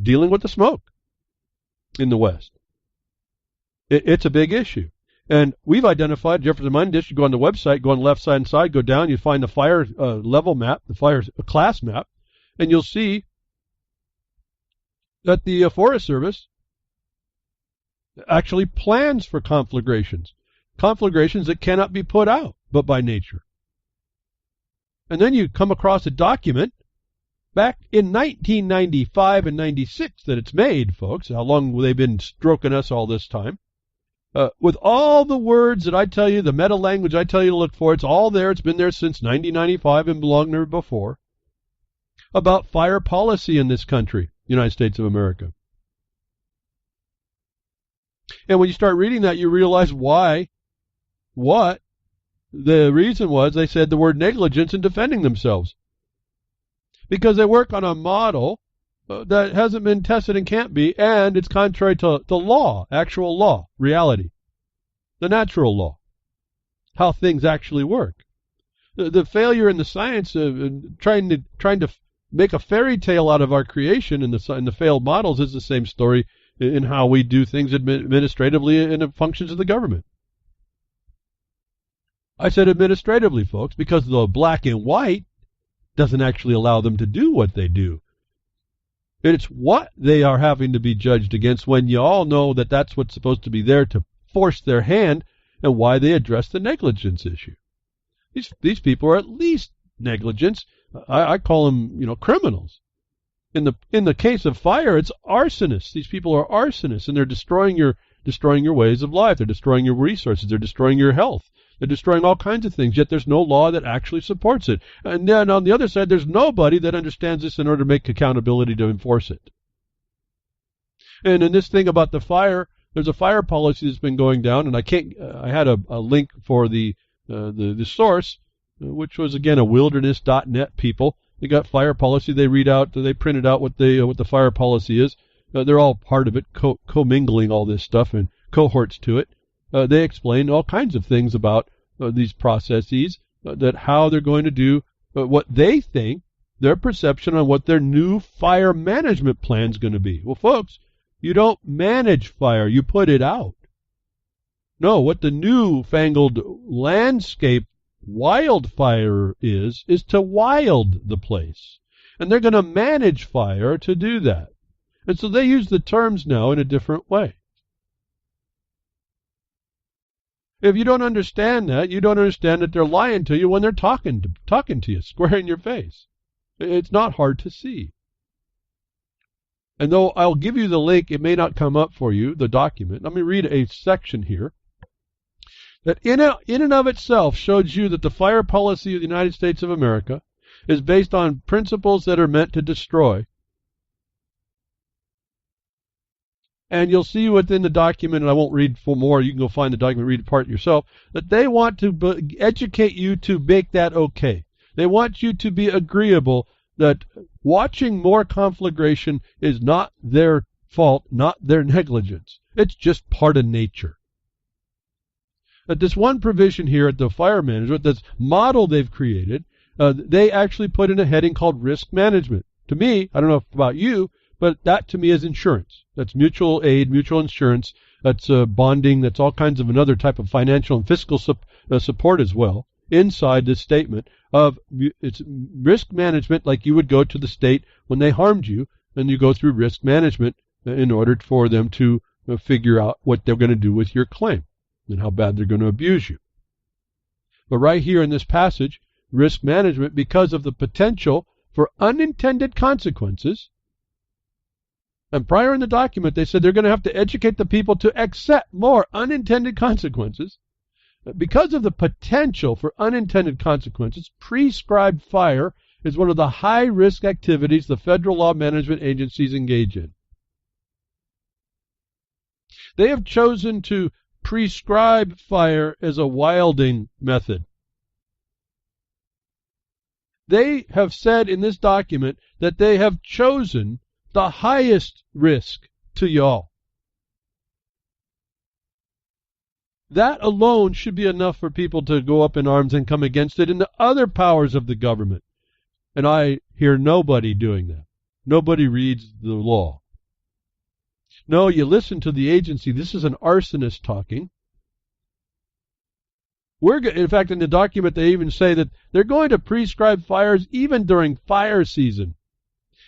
dealing with the smoke in the West. It's a big issue. And we've identified, Jefferson Mine District, go on the website, go on the left side, go down, you find the fire level map, the fire class map, and you'll see that the Forest Service actually plans for conflagrations that cannot be put out but by nature. And then you come across a document back in 1995 and 96 that it's made, folks. How long they've been stroking us all this time. With all the words that I tell you, the meta language I tell you to look for, it's all there. It's been there since 1995 and belonged there before. About fire policy in this country, United States of America. And when you start reading that, you realize what the reason was. They said the word negligence in defending themselves. Because they work on a model that hasn't been tested and can't be, and it's contrary to law, actual law, reality, the natural law, how things actually work. The failure in the science of trying to make a fairy tale out of our creation in the failed models is the same story in how we do things administratively in the functions of the government. I said administratively, folks, because the black and white doesn't actually allow them to do what they do. It's what they are having to be judged against, when you all know that that's what's supposed to be there to force their hand, and why they address the negligence issue. These people are at least negligence. I call them, criminals. In the case of fire, it's arsonists. These people are arsonists, and they're destroying your ways of life. They're destroying your resources. They're destroying your health. They're destroying all kinds of things, yet there's no law that actually supports it. And then on the other side, there's nobody that understands this in order to make accountability to enforce it. And in this thing about the fire, there's a fire policy that's been going down, and I had a link for the source, which was again a wilderness.net people. They got fire policy. They printed out what the fire policy is. They're all part of it, commingling all this stuff and cohorts to it. They explain all kinds of things about these processes, that how they're going to do what they think, their perception on what their new fire management plan is going to be. Well, folks, you don't manage fire, you put it out. No, what the new-fangled landscape wildfire is to wild the place. And they're going to manage fire to do that. And so they use the terms now in a different way. If you don't understand that, you don't understand that they're lying to you when they're talking to you, square in your face. It's not hard to see. And though I'll give you the link, it may not come up for you, the document. Let me read a section here that in and of itself shows you that the fire policy of the United States of America is based on principles that are meant to destroy. And you'll see within the document, and I won't read for more, you can go find the document, read it part yourself, that they want to educate you to make that okay. They want you to be agreeable that watching more conflagration is not their fault, not their negligence. It's just part of nature. At this one provision here at the fire management, this model they've created, they actually put in a heading called risk management. To me, I don't know about you, But that to me is insurance. That's mutual aid, mutual insurance. That's bonding. That's all kinds of another type of financial and fiscal support as well inside this statement of it's risk management, like you would go to the state when they harmed you, and you go through risk management in order for them to figure out what they're going to do with your claim and how bad they're going to abuse you. But right here in this passage, risk management, because of the potential for unintended consequences. And prior in the document, they said they're going to have to educate the people to accept more unintended consequences. Because of the potential for unintended consequences, prescribed fire is one of the high-risk activities the federal law management agencies engage in. They have chosen to prescribe fire as a wilding method. They have said in this document that they have chosen the highest risk to y'all. That alone should be enough for people to go up in arms and come against it and the other powers of the government. And I hear nobody doing that. Nobody reads the law. No, you listen to the agency. This is an arsonist talking. In fact, in the document, they even say that they're going to prescribe fires even during fire season.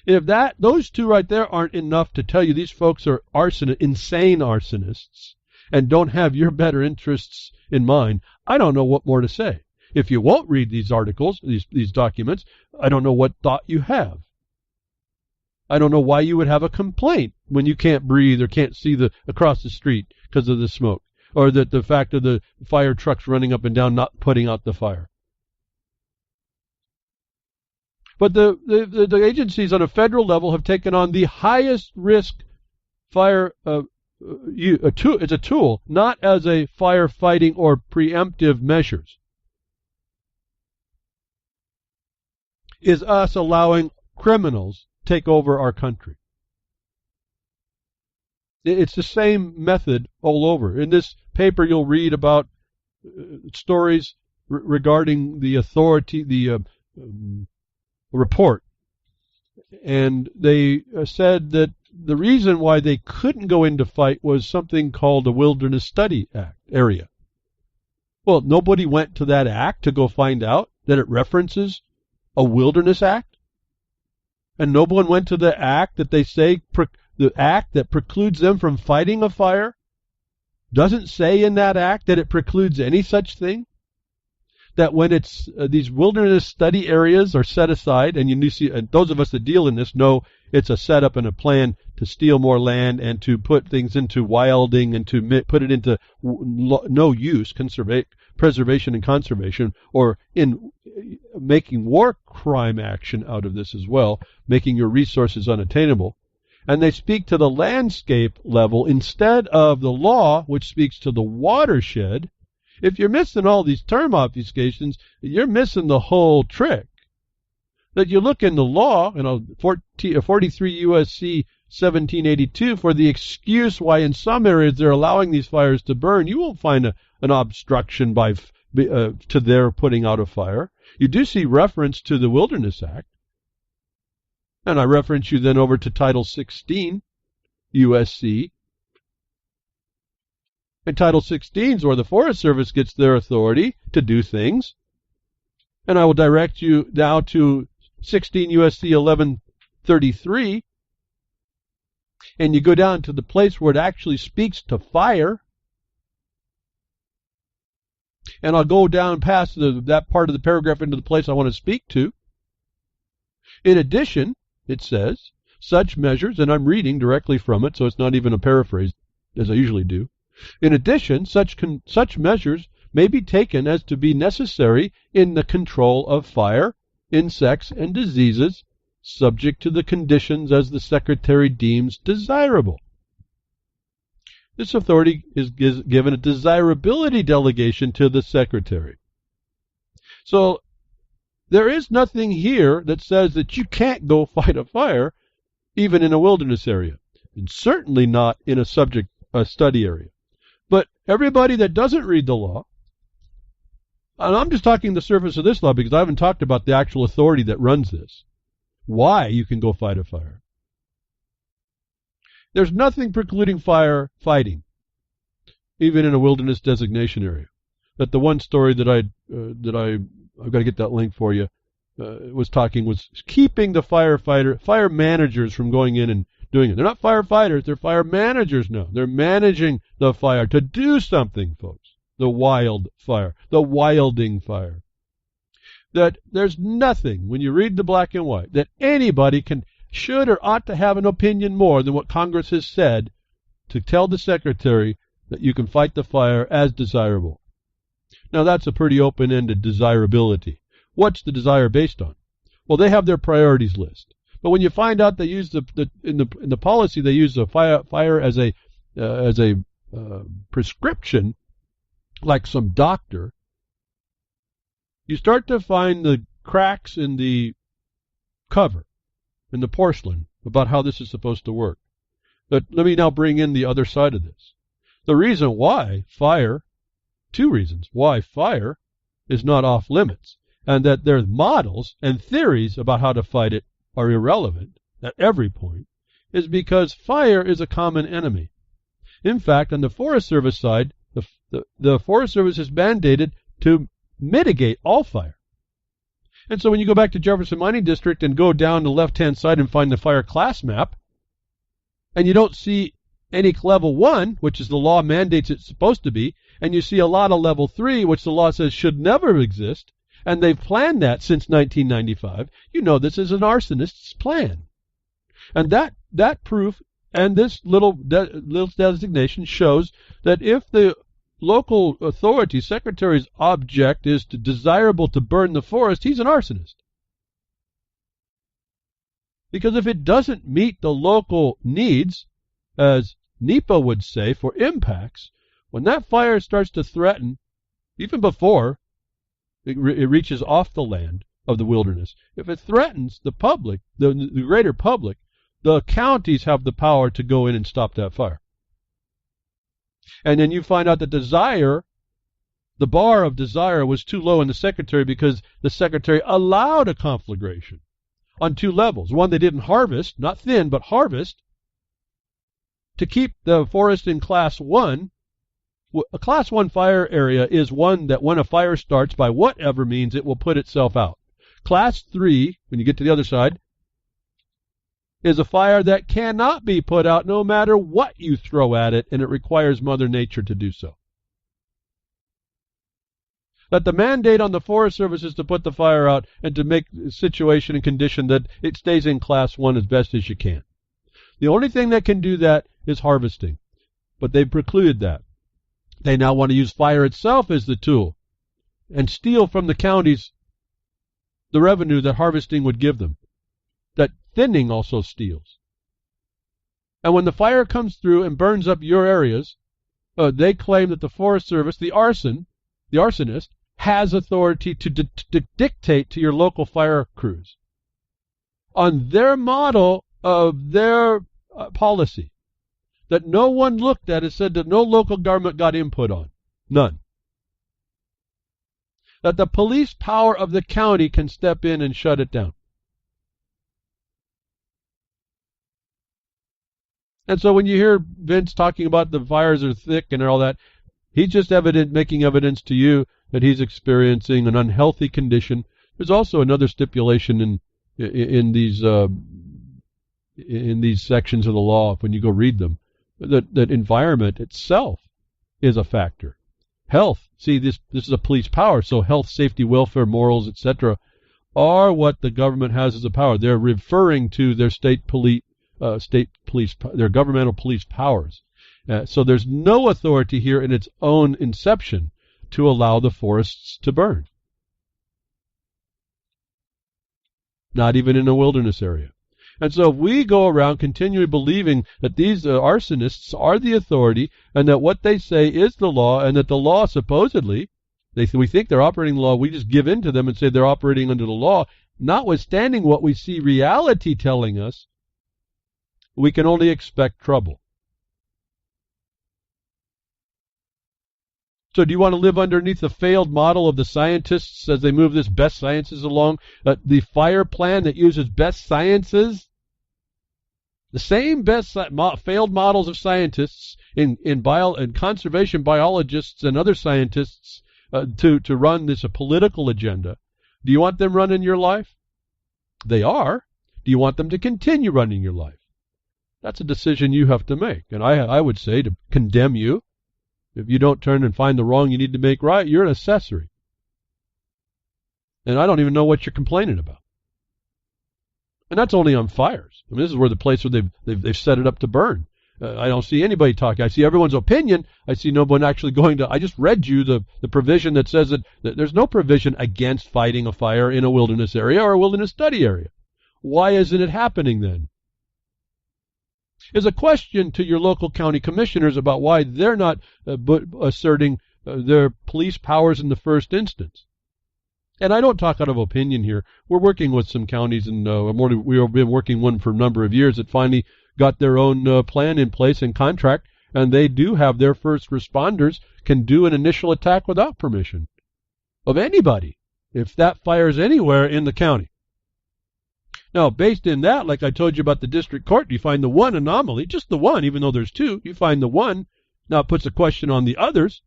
If those two right there aren't enough to tell you these folks are insane arsonists and don't have your better interests in mind, I don't know what more to say. If you won't read these articles, these documents, I don't know what thought you have. I don't know why you would have a complaint when you can't breathe or can't see across the street because of the smoke, or that the fact of the fire trucks running up and down not putting out the fire. But the agencies on a federal level have taken on the highest risk fire. It's a tool, not as a firefighting or preemptive measures. Is us allowing criminals take over our country. It's the same method all over. In this paper, you'll read about stories regarding the authority, the report. And they said that the reason why they couldn't go into fight was something called the Wilderness Study Act area. Well, nobody went to that act to go find out that it references a wilderness act. And no one went to the act that they say, the act that precludes them from fighting a fire, doesn't say in that act that it precludes any such thing. That when it's these wilderness study areas are set aside, and you see, and those of us that deal in this know it's a setup and a plan to steal more land and to put things into wilding and to put it into no use, preservation and conservation, or in making war crime action out of this as well, making your resources unattainable. And they speak to the landscape level instead of the law, which speaks to the watershed. If you're missing all these term obfuscations, you're missing the whole trick. That you look in the law, 43 U.S.C. 1782, for the excuse why in some areas they're allowing these fires to burn, you won't find an obstruction to their putting out a fire. You do see reference to the Wilderness Act. And I reference you then over to Title 16, U.S.C. And Title 16 is where the Forest Service gets their authority to do things. And I will direct you now to 16 U.S.C. 1133. And you go down to the place where it actually speaks to fire. And I'll go down past that part of the paragraph into the place I want to speak to. In addition, it says, such measures, and I'm reading directly from it, so it's not even a paraphrase, as I usually do. In addition, such measures may be taken as to be necessary in the control of fire, insects, and diseases, subject to the conditions as the Secretary deems desirable. This authority is given a desirability delegation to the Secretary. So there is nothing here that says that you can't go fight a fire even in a wilderness area, and certainly not in a study area. But everybody that doesn't read the law, and I'm just talking the surface of this law because I haven't talked about the actual authority that runs this, why you can go fight a fire. There's nothing precluding fire fighting, even in a wilderness designation area. That the one story that I've got to get that link for you, was keeping the fire managers from going in and doing it. They're not firefighters, they're fire managers now. They're managing the fire to do something, folks. The wild fire, the wilding fire. That there's nothing, when you read the black and white, that anybody should or ought to have an opinion more than what Congress has said to tell the Secretary that you can fight the fire as desirable. Now that's a pretty open-ended desirability. What's the desire based on? Well, they have their priorities list. But when you find out they use in the policy they use the fire as a prescription, like some doctor, you start to find the cracks in the cover, in the porcelain, about how this is supposed to work. But let me now bring in the other side of this. The reason why fire, two reasons why fire is not off limits, and that their models and theories about how to fight it are irrelevant at every point, is because fire is a common enemy. In fact, on the Forest Service side, the Forest Service is mandated to mitigate all fire. And so when you go back to Jefferson Mining District and go down the left-hand side and find the fire class map, and you don't see any level 1, which is the law mandates it's supposed to be, and you see a lot of level 3, which the law says should never exist, and they've planned that since 1995, you know this is an arsonist's plan. And that proof and this little designation shows that if the local authority secretary's object is desirable to burn the forest, he's an arsonist. Because if it doesn't meet the local needs, as NEPA would say, for impacts, when that fire starts to threaten, even before it reaches off the land of the wilderness, if it threatens the public, the greater public, the counties have the power to go in and stop that fire. And then you find out that the bar of desire was too low in the secretary because the secretary allowed a conflagration on two levels. One, they didn't harvest, not thin, but harvest, to keep the forest in class 1. A class 1 fire area is one that when a fire starts, by whatever means, it will put itself out. Class 3, when you get to the other side, is a fire that cannot be put out no matter what you throw at it, and it requires Mother Nature to do so. That the mandate on the Forest Service is to put the fire out and to make the situation and condition that it stays in class 1 as best as you can. The only thing that can do that is harvesting, but they've precluded that. They now want to use fire itself as the tool and steal from the counties the revenue that harvesting would give them. That thinning also steals. And when the fire comes through and burns up your areas, they claim that the Forest Service, the arsonist, has authority to dictate to your local fire crews on their model of their policy that no one looked at and said that no local government got input on. None. That the police power of the county can step in and shut it down. And so when you hear Vince talking about the fires are thick and all that, he's just making evidence to you that he's experiencing an unhealthy condition. There's also another stipulation in these sections of the law, when you go read them, that environment itself is a factor. Health, see, this is a police power, so health, safety, welfare, morals, etc., are what the government has as a power. They're referring to their their governmental police powers. So there's no authority here in its own inception to allow the forests to burn. Not even in a wilderness area. And so if we go around continually believing that these arsonists are the authority and that what they say is the law and that the law supposedly, we think they're operating the law, we just give in to them and say they're operating under the law, notwithstanding what we see reality telling us, we can only expect trouble. So do you want to live underneath the failed model of the scientists as they move this best sciences along? The fire plan that uses best sciences? The same failed models of scientists in conservation biologists and other scientists to run this political agenda. Do you want them running your life? They are. Do you want them to continue running your life? That's a decision you have to make. And I would say to condemn you. If you don't turn and find the wrong you need to make right, you're an accessory. And I don't even know what you're complaining about. And that's only on fires. I mean, this is where the place where they've set it up to burn. I don't see anybody talking. I see everyone's opinion. I see no one actually going to. I just read you the provision that says that there's no provision against fighting a fire in a wilderness area or a wilderness study area. Why isn't it happening then? Is a question to your local county commissioners about why they're not asserting their police powers in the first instance. And I don't talk out of opinion here. We're working with some counties, and we've been working one for a number of years that finally got their own plan in place and contract, and they do have their first responders can do an initial attack without permission of anybody if that fires anywhere in the county. Now, based in that, like I told you about the district court, you find the one anomaly, just the one, even though there's two, you find the one. Now it puts a question on the others.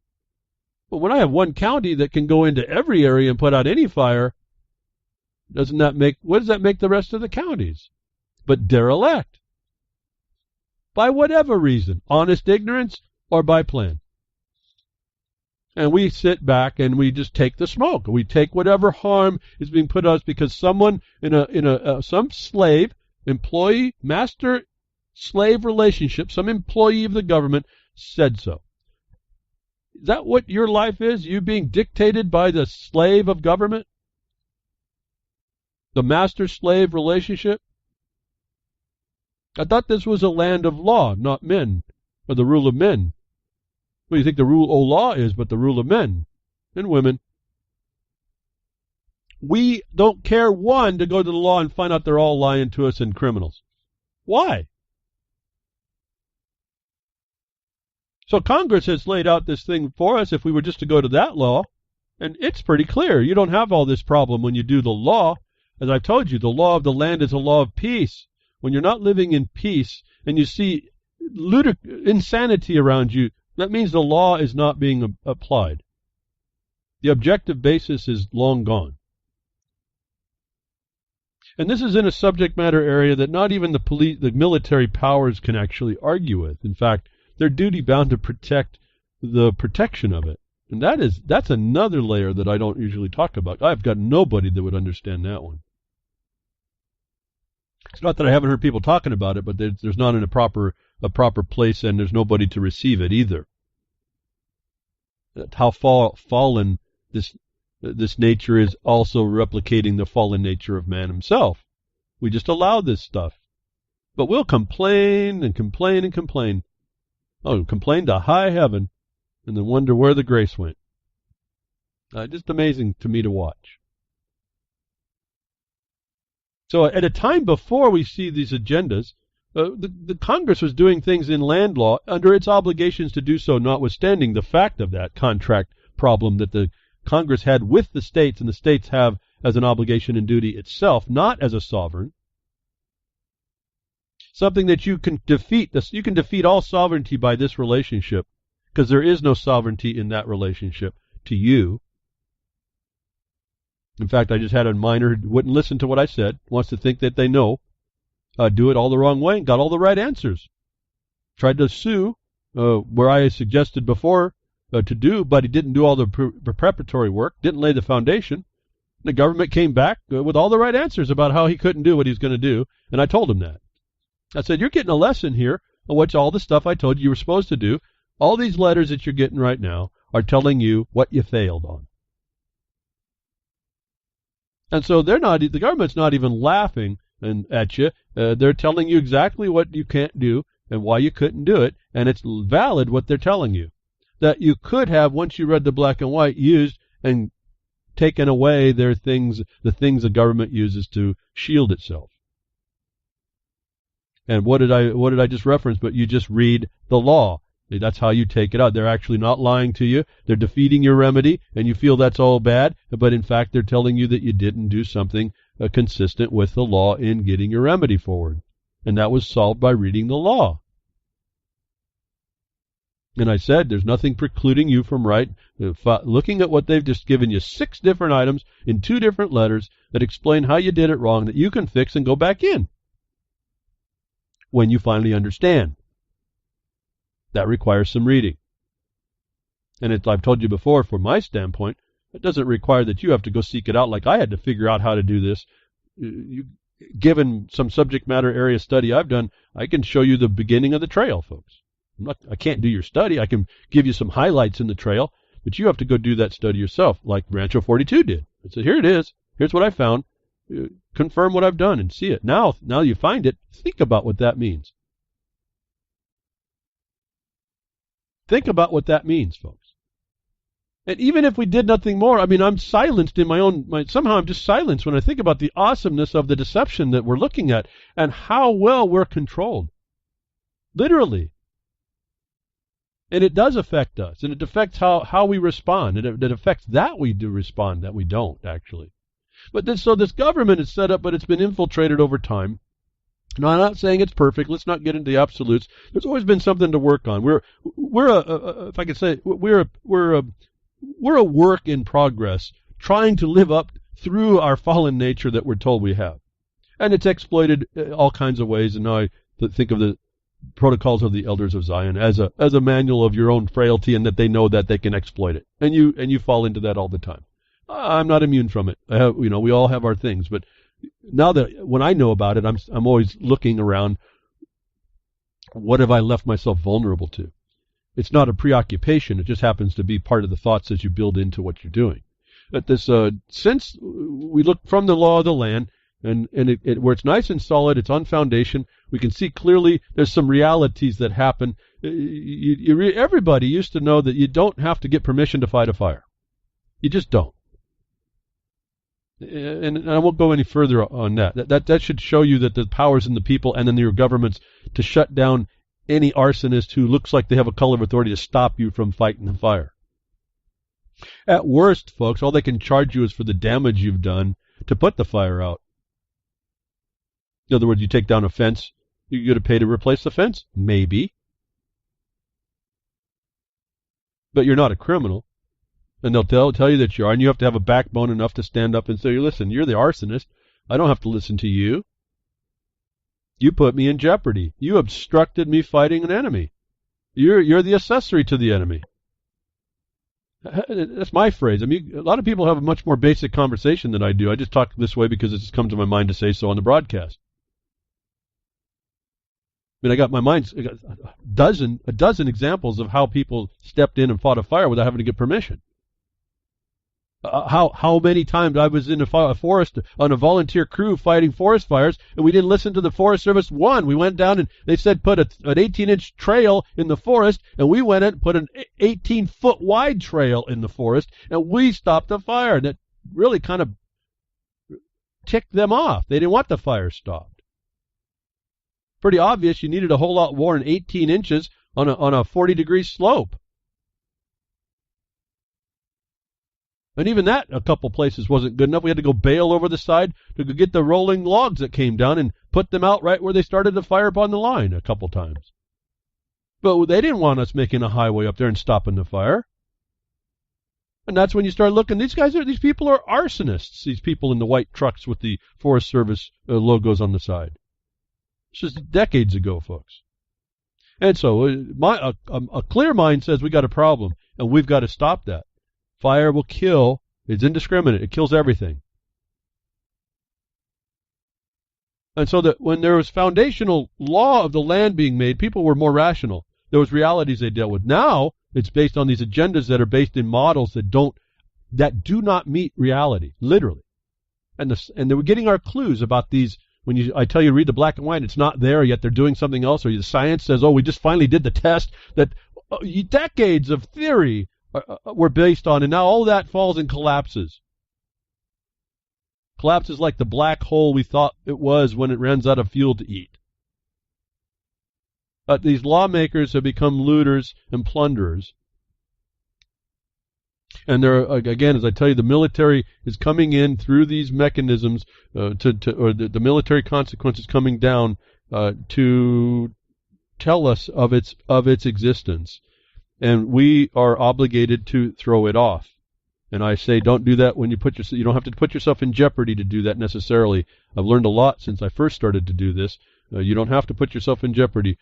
But when I have one county that can go into every area and put out any fire, what does that make the rest of the counties? But derelict. By whatever reason, honest ignorance or by plan. And we sit back and we just take the smoke. We take whatever harm is being put on us because someone some slave, employee, master, slave relationship, some employee of the government said so. Is that what your life is? You being dictated by the slave of government? The master-slave relationship? I thought this was a land of law, not men, or the rule of men. What do you think the rule of law is but the rule of men and women? We don't care one to go to the law and find out they're all lying to us and criminals. Why? So Congress has laid out this thing for us if we were just to go to that law, and it's pretty clear. You don't have all this problem when you do the law. As I've told you, the law of the land is a law of peace. When you're not living in peace and you see insanity around you, that means the law is not being applied. The objective basis is long gone. And this is in a subject matter area that not even the military powers can actually argue with. In fact, they're duty bound to protect the protection of it. And that's another layer that I don't usually talk about. I've got nobody that would understand that one. It's not that I haven't heard people talking about it, but there's not in a proper place, and there's nobody to receive it either. How fallen this nature is, also replicating the fallen nature of man himself. We just allow this stuff. But we'll complain and complain and complain. Oh, complain to high heaven, and then wonder where the grace went. Just amazing to me to watch. So at a time before we see these agendas, the Congress was doing things in land law under its obligations to do so, notwithstanding the fact of that contract problem that the Congress had with the states, and the states have as an obligation and duty itself, not as a sovereign. Something that you can defeat. You can defeat all sovereignty by this relationship, because there is no sovereignty in that relationship to you. In fact, I just had a miner who wouldn't listen to what I said, wants to think that they know, do it all the wrong way, got all the right answers. Tried to sue where I suggested before to do, but he didn't do all the preparatory work, didn't lay the foundation. The government came back with all the right answers about how he couldn't do what he's going to do, and I told him that. I said, you're getting a lesson here on what's all the stuff I told you were supposed to do. All these letters that you're getting right now are telling you what you failed on. And so the government's not even laughing at you. They're telling you exactly what you can't do and why you couldn't do it, and it's valid what they're telling you. That you could have, once you read the black and white, used and taken away the things the government uses to shield itself. And what did I just reference? But you just read the law. That's how you take it out. They're actually not lying to you. They're defeating your remedy, and you feel that's all bad. But in fact, they're telling you that you didn't do something consistent with the law in getting your remedy forward. And that was solved by reading the law. And I said, there's nothing precluding you from looking at what they've just given you, 6 different items in 2 different letters that explain how you did it wrong, that you can fix and go back in when you finally understand. That requires some reading. And I've told you before, from my standpoint, it doesn't require that you have to go seek it out like I had to figure out how to do this. Given some subject matter area study I've done, I can show you the beginning of the trail, folks. I can't do your study. I can give you some highlights in the trail, but you have to go do that study yourself, like Rancho 42 did. I said, here it is. Here's what I found. Confirm what I've done and see it. Now you find it, think about what that means. Think about what that means, folks. And even if we did nothing more, I mean, I'm silenced in somehow I'm just silenced when I think about the awesomeness of the deception that we're looking at and how well we're controlled. Literally. And it does affect us, and it affects how we respond, and it affects that we do respond, that we don't, actually. But so this government is set up, but it's been infiltrated over time. Now, I'm not saying it's perfect. Let's not get into the absolutes. There's always been something to work on. If I could say, we're a work in progress, trying to live up through our fallen nature that we're told we have. And it's exploited all kinds of ways, and now I think of the Protocols of the Elders of Zion as a manual of your own frailty, and that they know that they can exploit it, and you fall into that all the time. I'm not immune from it. We all have our things, but now that when I know about it, I'm always looking around. What have I left myself vulnerable to? It's not a preoccupation. It just happens to be part of the thoughts as you build into what you're doing. But since we look from the law of the land, and where it's nice and solid, it's on foundation, we can see clearly there's some realities that happen. Everybody used to know that you don't have to get permission to fight a fire. You just don't. And I won't go any further on that. That should show you that the power's in the people and in your governments to shut down any arsonist who looks like they have a color of authority to stop you from fighting the fire. At worst, folks, all they can charge you is for the damage you've done to put the fire out. In other words, you take down a fence, you get to pay to replace the fence? Maybe. But you're not a criminal. And they'll tell you that you are, and you have to have a backbone enough to stand up and say, listen, you're the arsonist. I don't have to listen to you. You put me in jeopardy. You obstructed me fighting an enemy. You're the accessory to the enemy. That's my phrase. I mean, a lot of people have a much more basic conversation than I do. I just talk this way because it just comes to my mind to say so on the broadcast. I mean, I got a dozen examples of how people stepped in and fought a fire without having to get permission. How many times I was in a forest on a volunteer crew fighting forest fires, and we didn't listen to the Forest Service. We went down and they said put an 18-inch trail in the forest, and we went in and put an 18-foot wide trail in the forest, and we stopped the fire. And that really kind of ticked them off. They didn't want the fire stopped. Pretty obvious you needed a whole lot more than 18 inches on a 40-degree slope. And even that, a couple places, wasn't good enough. We had to go bail over the side to go get the rolling logs that came down and put them out right where they started to fire upon the line a couple times. But they didn't want us making a highway up there and stopping the fire. And that's when you start looking. These people are arsonists, these people in the white trucks with the Forest Service logos on the side. This is decades ago, folks. And so a clear mind says we got a problem, and we've got to stop that. Fire will kill. It's indiscriminate. It kills everything. And so that when there was foundational law of the land being made, people were more rational. There was realities they dealt with. Now it's based on these agendas that are based in models that do not meet reality, literally. And they were getting our clues about these. When I tell you read the black and white, it's not there, yet they're doing something else. Or the science says, we just finally did the test that decades of theory were based on, and now all that falls and collapses. Collapses like the black hole we thought it was when it runs out of fuel to eat. These lawmakers have become looters and plunderers. And again, as I tell you, the military is coming in through these mechanisms, or the military consequences coming down to tell us of its existence, and we are obligated to throw it off. And I say, don't do that when you don't have to put yourself in jeopardy to do that necessarily. I've learned a lot since I first started to do this. You don't have to put yourself in jeopardy.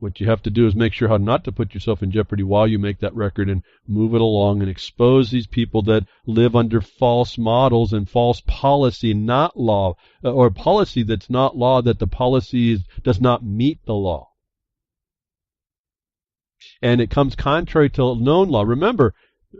What you have to do is make sure how not to put yourself in jeopardy while you make that record, and move it along and expose these people that live under false models and false policy, not law, or policy that's not law, that the policy does not meet the law. And it comes contrary to known law. Remember,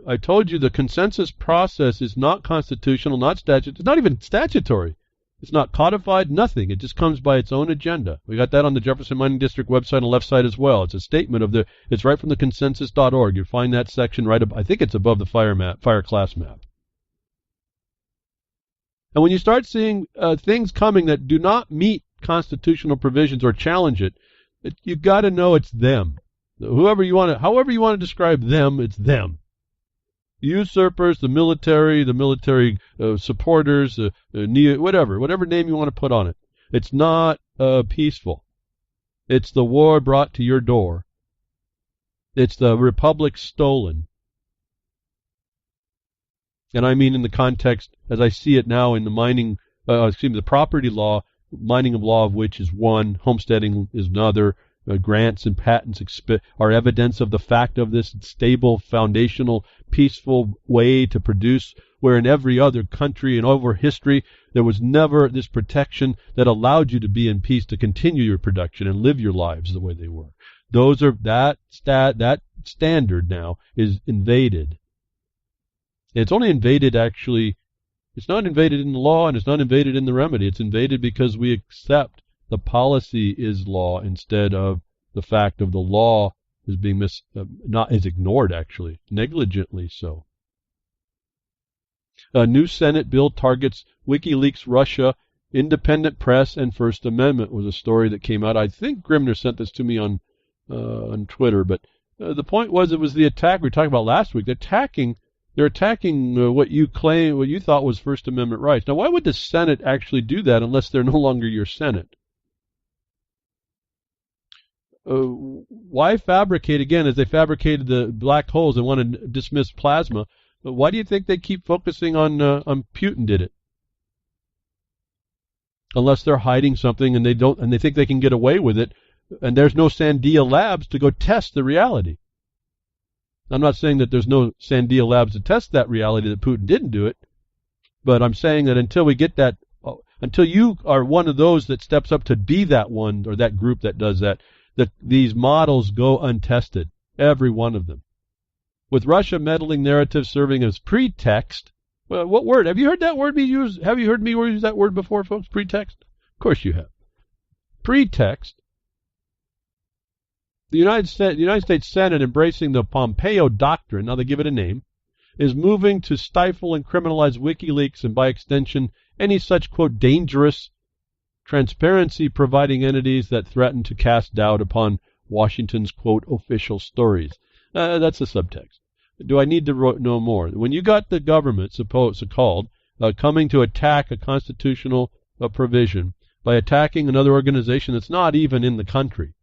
I told you the consensus process is not constitutional, not statute. It's not even statutory. It's not codified, nothing. It just comes by its own agenda. We got that on the Jefferson Mining District website on the left side as well. It's a statement of it's right from the consensus.org. You'll find that section right I think it's above the fire class map. And when you start seeing things coming that do not meet constitutional provisions or challenge it, you got to know it's them. However you want to describe them, it's them. Usurpers, the military supporters, whatever name you want to put on it. It's not peaceful. It's the war brought to your door. It's the republic stolen. And I mean in the context, as I see it now in the the property law, mining of law of which is one, homesteading is another. Grants and patents are evidence of the fact of this stable, foundational, peaceful way to produce, where in every other country and over history there was never this protection that allowed you to be in peace to continue your production and live your lives the way they were. That standard now is invaded. It's only invaded actually. It's not invaded in the law, and it's not invaded in the remedy. It's invaded because we accept the policy is law instead of the fact of the law is being is ignored, actually, negligently so. A new Senate bill targets WikiLeaks, Russia, independent press, and First Amendment was a story that came out. I think Grimner sent this to me on Twitter, but the point was it was the attack we were talking about last week. They're attacking what you thought was First Amendment rights. Now, why would the Senate actually do that unless they're no longer your Senate? Why fabricate, again, as they fabricated the black holes and want to dismiss plasma? Why do you think they keep focusing on Putin did it? Unless they're hiding something and they think they can get away with it, and there's no Sandia labs to go test the reality. I'm not saying that there's no Sandia labs to test that reality that Putin didn't do it, but I'm saying that until we get that, until you are one of those that steps up to be that one or that group that does that these models go untested, every one of them. With Russia meddling narrative serving as pretext, well, what word? Have you heard that word be used? Have you heard me use that word before, folks? Pretext? Of course you have. Pretext. The United States Senate, embracing the Pompeo Doctrine, now they give it a name, is moving to stifle and criminalize WikiLeaks and, by extension, any such, quote, dangerous transparency-providing entities that threaten to cast doubt upon Washington's, quote, official stories. That's the subtext. Do I need to know more? When you got the government, so-called, coming to attack a constitutional provision by attacking another organization that's not even in the country,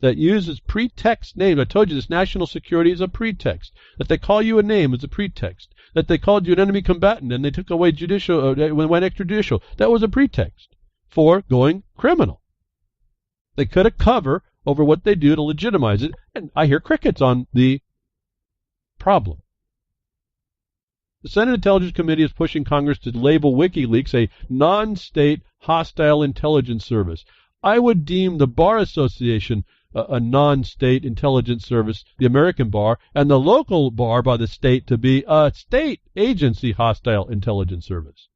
that uses pretext names. I told you this national security is a pretext. That they call you a name is a pretext. That they called you an enemy combatant and they took away judicial, went extrajudicial. That was a pretext for going criminal. They cut a cover over what they do to legitimize it, and I hear crickets on the problem. The Senate Intelligence Committee is pushing Congress to label WikiLeaks a non-state hostile intelligence service. I would deem the Bar Association a non-state intelligence service, the American Bar, and the local bar by the state to be a state agency hostile intelligence service.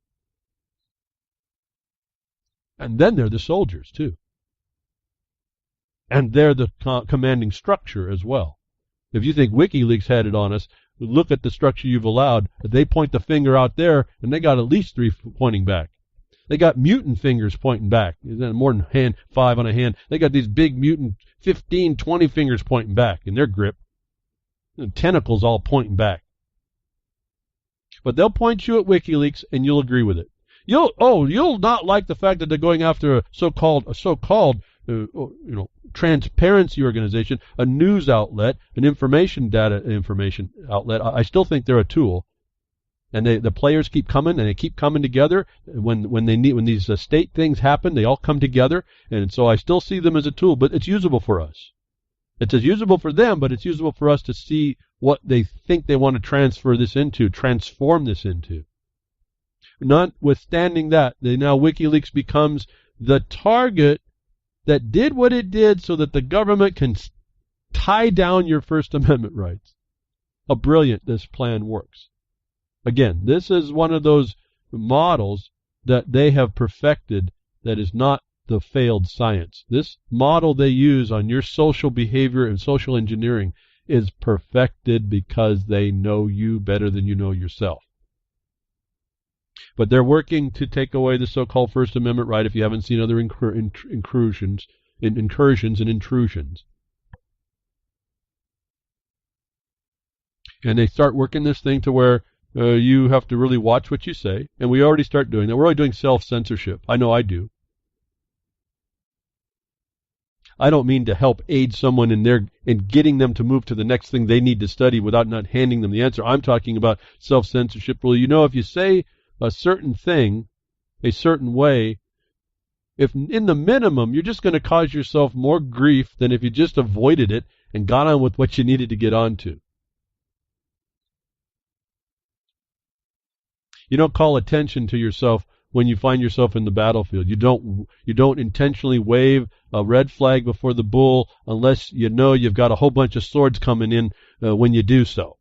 And then they're the soldiers, too. And they're the commanding structure as well. If you think WikiLeaks had it on us, look at the structure you've allowed. They point the finger out there, and they got at least 3 pointing back. They got mutant fingers pointing back. More than 5 on a hand. They got these big mutant 15, 20 fingers pointing back in their grip. And tentacles all pointing back. But they'll point you at WikiLeaks, and you'll agree with it. You'll not like the fact that they're going after a so-called transparency organization, a news outlet, an information outlet. I still think they're a tool, and the players keep coming, and they keep coming together. When these state things happen, they all come together, and so I still see them as a tool, but it's usable for us. It's as usable for them, but it's usable for us to see what they think they want to transform this into. Notwithstanding that, now WikiLeaks becomes the target that did what it did so that the government can tie down your First Amendment rights. How brilliant this plan works. Again, this is one of those models that they have perfected that is not the failed science. This model they use on your social behavior and social engineering is perfected because they know you better than you know yourself. But they're working to take away the so-called First Amendment right if you haven't seen other incursions and intrusions. And they start working this thing to where you have to really watch what you say. And we already start doing that. We're already doing self-censorship. I know I do. I don't mean to help aid someone in getting them to move to the next thing they need to study without not handing them the answer. I'm talking about self-censorship. Well, if you say a certain thing a certain way, if in the minimum you're just going to cause yourself more grief than if you just avoided it and got on with what you needed to get on to. You don't call attention to yourself when you find yourself in the battlefield. You don't intentionally wave a red flag before the bull unless you know you've got a whole bunch of swords coming in when you do so.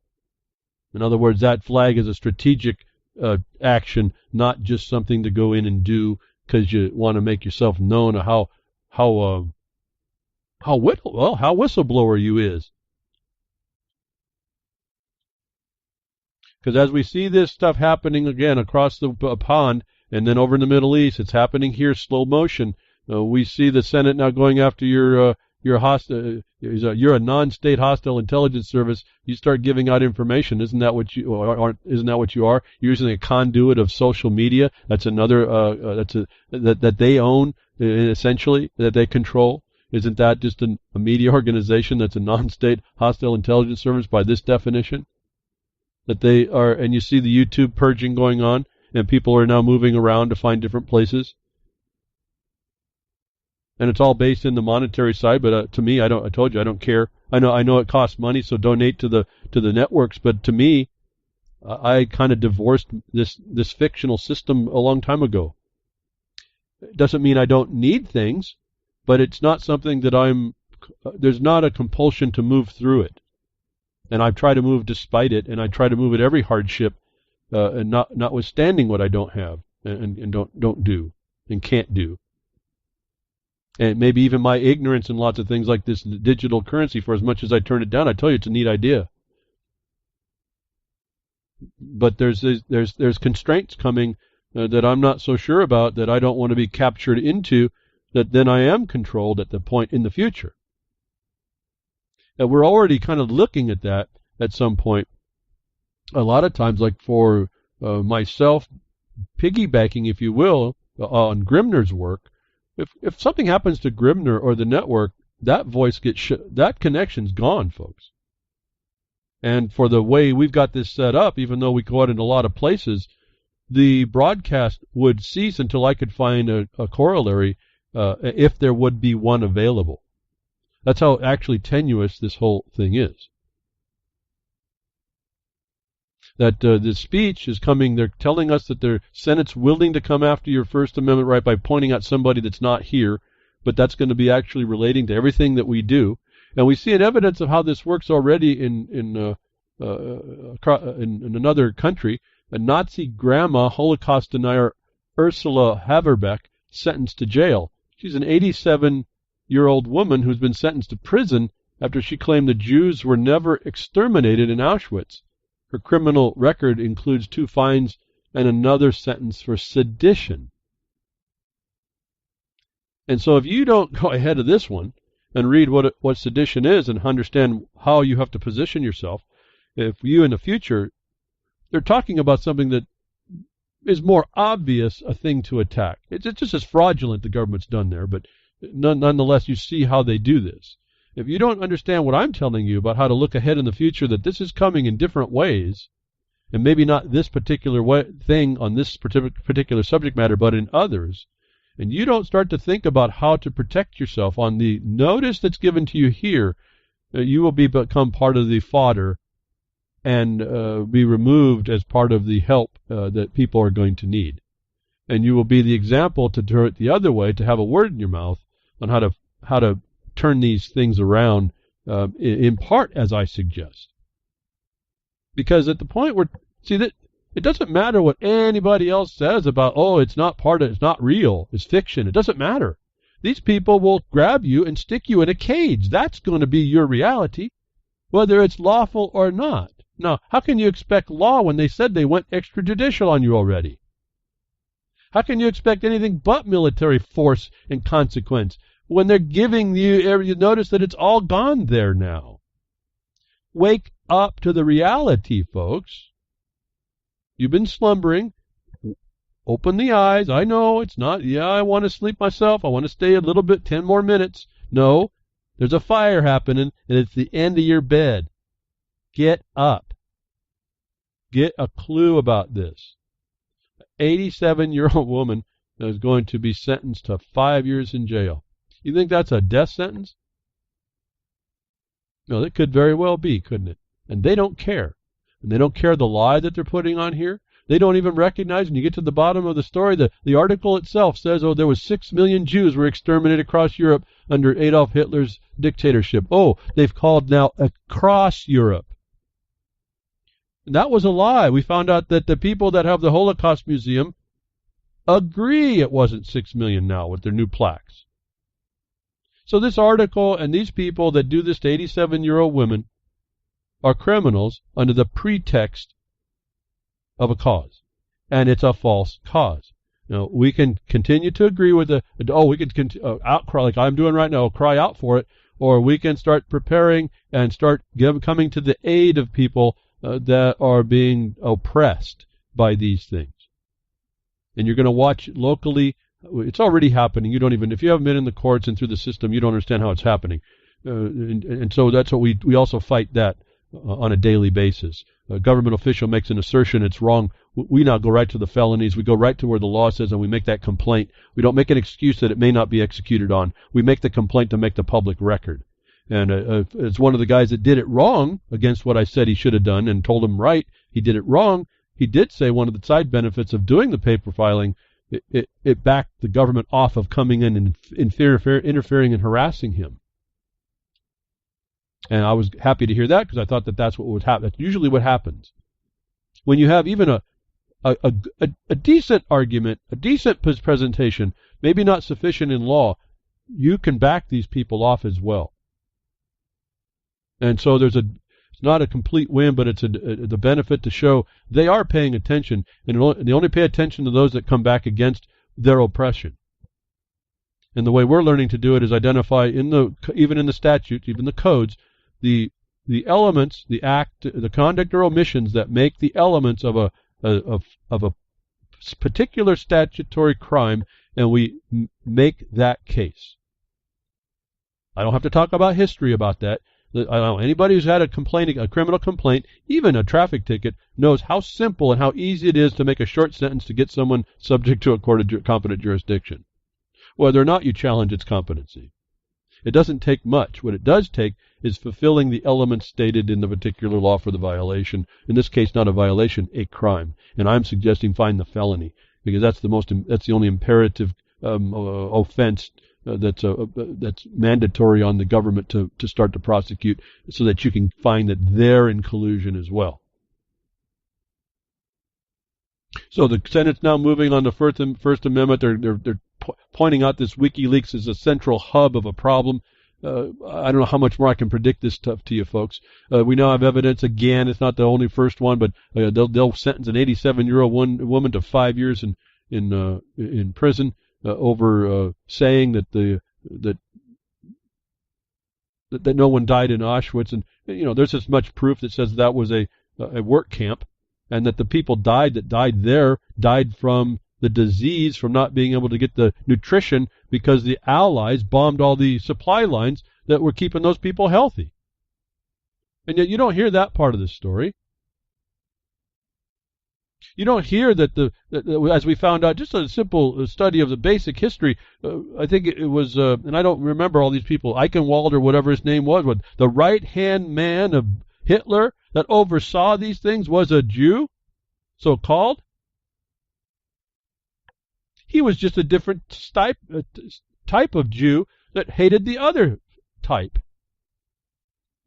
In other words, that flag is a strategic action, not just something to go in and do because you want to make yourself known how whistleblower you is. Because as we see this stuff happening again across the pond, and then over in the Middle East, it's happening here, slow motion. We see the Senate now going after you're a non-state hostile intelligence service. You start giving out information. Isn't that what you are? You're using a conduit of social media. That's another that they own essentially, that they control. Isn't that just a media organization that's a non-state hostile intelligence service by this definition? That they are, and you see the YouTube purging going on, and people are now moving around to find different places. And it's all based in the monetary side, but to me, I told you I don't care. I know it costs money, so donate to the networks. But to me, I kind of divorced this fictional system a long time ago. It doesn't mean I don't need things, but it's not something that there's not a compulsion to move through it. And I try to move despite it, and I try to move at every hardship, and notwithstanding what I don't have and don't do and can't do. And maybe even my ignorance in lots of things like this digital currency, for as much as I turn it down, I tell you it's a neat idea. But there's constraints coming that I'm not so sure about, that I don't want to be captured into, that then I am controlled at the point in the future. And we're already kind of looking at that at some point. A lot of times, like for myself, piggybacking, if you will, on Grimner's work, if something happens to Grimner or the network, that voice that connection's gone, folks. And for the way we've got this set up, even though we go out in a lot of places, the broadcast would cease until I could find a corollary, if there would be one available. That's how actually tenuous this whole thing is. That the speech is coming, they're telling us that the Senate's willing to come after your First Amendment right by pointing out somebody that's not here, but that's going to be actually relating to everything that we do. And we see an evidence of how this works already in another country. A Nazi grandma, Holocaust denier Ursula Haverbeck, sentenced to jail. She's an 87-year-old woman who's been sentenced to prison after she claimed the Jews were never exterminated in Auschwitz. Her criminal record includes 2 fines and another sentence for sedition. And so if you don't go ahead of this one and read what sedition is and understand how you have to position yourself, if you in the future, they're talking about something that is more obvious a thing to attack. It's just as fraudulent the government's done there, but nonetheless, you see how they do this. If you don't understand what I'm telling you about how to look ahead in the future, that this is coming in different ways, and maybe not this particular thing on this particular subject matter, but in others, and you don't start to think about how to protect yourself on the notice that's given to you here, you will become part of the fodder and be removed as part of the help that people are going to need. And you will be the example to turn it the other way, to have a word in your mouth on how to turn these things around, in part as I suggest. Because at the point where, see, that it doesn't matter what anybody else says about, oh, it's not real, it's fiction. It doesn't matter. These people will grab you and stick you in a cage. That's going to be your reality, whether it's lawful or not. Now, how can you expect law when they said they went extrajudicial on you already? How can you expect anything but military force and consequence when they're giving you notice that it's all gone there now? Wake up to the reality, folks. You've been slumbering. Open the eyes. I know it's not, I want to sleep myself. I want to stay a little bit, 10 more minutes. No, there's a fire happening, and it's the end of your bed. Get up. Get a clue about this. An 87-year-old woman is going to be sentenced to 5 years in jail. You think that's a death sentence? No, that could very well be, couldn't it? And they don't care. And they don't care the lie that they're putting on here. They don't even recognize, when you get to the bottom of the story, the article itself says, oh, there was 6 million Jews were exterminated across Europe under Adolf Hitler's dictatorship. Oh, they've called now across Europe. And that was a lie. We found out that the people that have the Holocaust Museum agree it wasn't 6 million now with their new plaques. So this article and these people that do this to 87-year-old women are criminals under the pretext of a cause. And it's a false cause. Now, we can continue to agree with we can outcry like I'm doing right now, cry out for it, or we can start preparing and start coming to the aid of people that are being oppressed by these things. And you're going to watch locally. It's already happening. If you haven't been in the courts and through the system, you don't understand how it's happening. And so that's what we also fight that on a daily basis. A government official makes an assertion, it's wrong. We now go right to the felonies. We go right to where the law says, and we make that complaint. We don't make an excuse that it may not be executed on. We make the complaint to make the public record. And it's one of the guys that did it wrong against what I said he should have done and told him right. He did it wrong. He did say one of the side benefits of doing the paper filing, it backed the government off of coming in and interfering and harassing him. And I was happy to hear that because I thought that that's what would happen. That's usually what happens. When you have even a decent argument, a decent presentation, maybe not sufficient in law, you can back these people off as well. And so it's not a complete win, but it's the benefit to show they are paying attention, and they only pay attention to those that come back against their oppression. And the way we're learning to do it is identify even in the statutes, even the codes, the elements, the act, the conduct or omissions that make the elements of a particular statutory crime, and we make that case. I don't have to talk about history about that. I don't know, anybody who's had a criminal complaint, even a traffic ticket, knows how simple and how easy it is to make a short sentence to get someone subject to a court of competent jurisdiction, whether or not you challenge its competency. It doesn't take much. What it does take is fulfilling the elements stated in the particular law for the violation. In this case, not a violation, a crime. And I'm suggesting find the felony, because that's the only imperative offense that's mandatory on the government to start to prosecute, so that you can find that they're in collusion as well. So the Senate's now moving on the First Amendment. They're pointing out this WikiLeaks is a central hub of a problem. I don't know how much more I can predict this stuff to you folks. We now have evidence again. It's not the only first one, but they'll sentence an 87-year-old woman to 5 years in prison over saying that no one died in Auschwitz. And there's as much proof that says that was a work camp. and that the people that died there died from the disease, from not being able to get the nutrition because the Allies bombed all the supply lines that were keeping those people healthy. And yet you don't hear that part of the story. You don't hear that as we found out, just a simple study of the basic history, I think it was, and I don't remember all these people, Eichenwald or whatever his name was, but the right-hand man of Hitler that oversaw these things was a Jew, so-called. He was just a different type of Jew that hated the other type.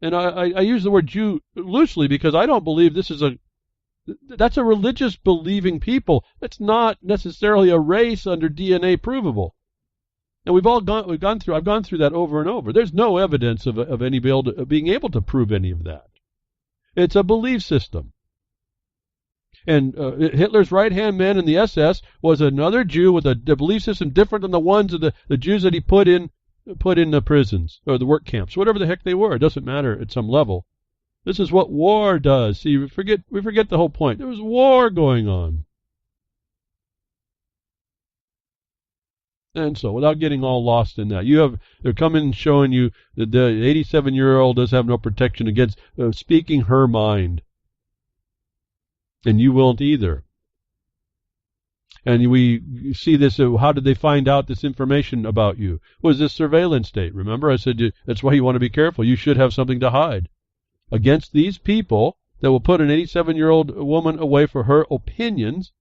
And I use the word Jew loosely because I don't believe that's a religious believing people. That's not necessarily a race under DNA provable. And I've gone through that over and over. There's no evidence of being able to prove any of that. It's a belief system. And Hitler's right-hand man in the SS was another Jew with a belief system different than the ones of the Jews that he put in the prisons or the work camps, whatever the heck they were. It doesn't matter at some level. This is what war does. See, we forget the whole point. There was war going on. And so, without getting all lost in that, they're coming showing you that the 87-year-old does have no protection against speaking her mind. And you won't either. And we see this, how did they find out this information about you? Was this surveillance state? Remember, I said that's why you want to be careful. You should have something to hide. Against these people that will put an 87-year-old woman away for her opinions.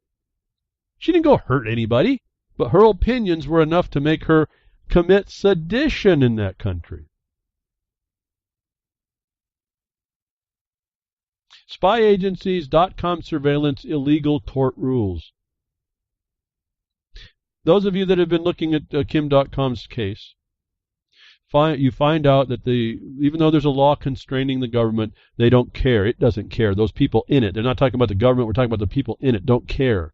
She didn't go hurt anybody, but her opinions were enough to make her commit sedition in that country. Spy agencies, .com surveillance, illegal court rules. Those of you that have been looking at Kim.com's case, you find out that even though there's a law constraining the government, they don't care. It doesn't care. Those people in it, they're not talking about the government, we're talking about the people in it, don't care.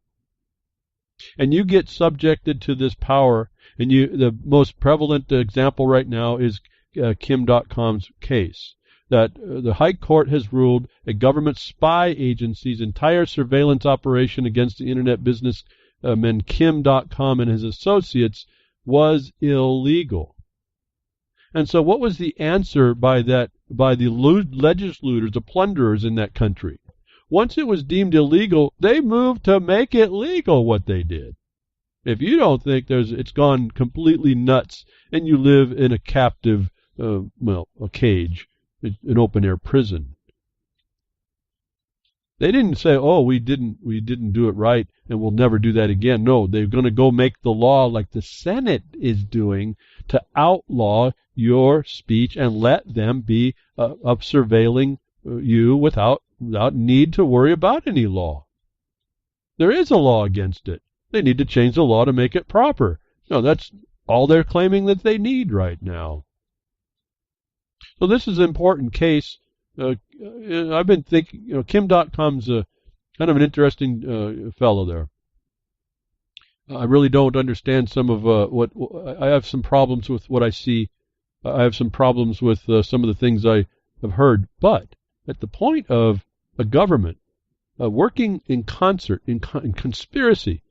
And you get subjected to this power, and the most prevalent example right now is Kim.com's case. That the High Court has ruled a government spy agency's entire surveillance operation against the internet businessman Kim.com and his associates was illegal. And so what was the answer by the legislators, the plunderers in that country? Once it was deemed illegal, they moved to make it legal what they did. If you don't think it's gone completely nuts and you live in a captive, a cage, an open-air prison. They didn't say, oh, we didn't do it right and we'll never do that again. No, they're going to go make the law like the Senate is doing to outlaw your speech and let them be up surveilling you without need to worry about any law. There is a law against it. They need to change the law to make it proper. No, that's all they're claiming that they need right now. So this is an important case. I've been thinking, Kim.com's kind of an interesting fellow there. I really don't understand some of what I have some problems with what I see. I have some problems with some of the things I have heard. But at the point of a government working in concert, in conspiracy,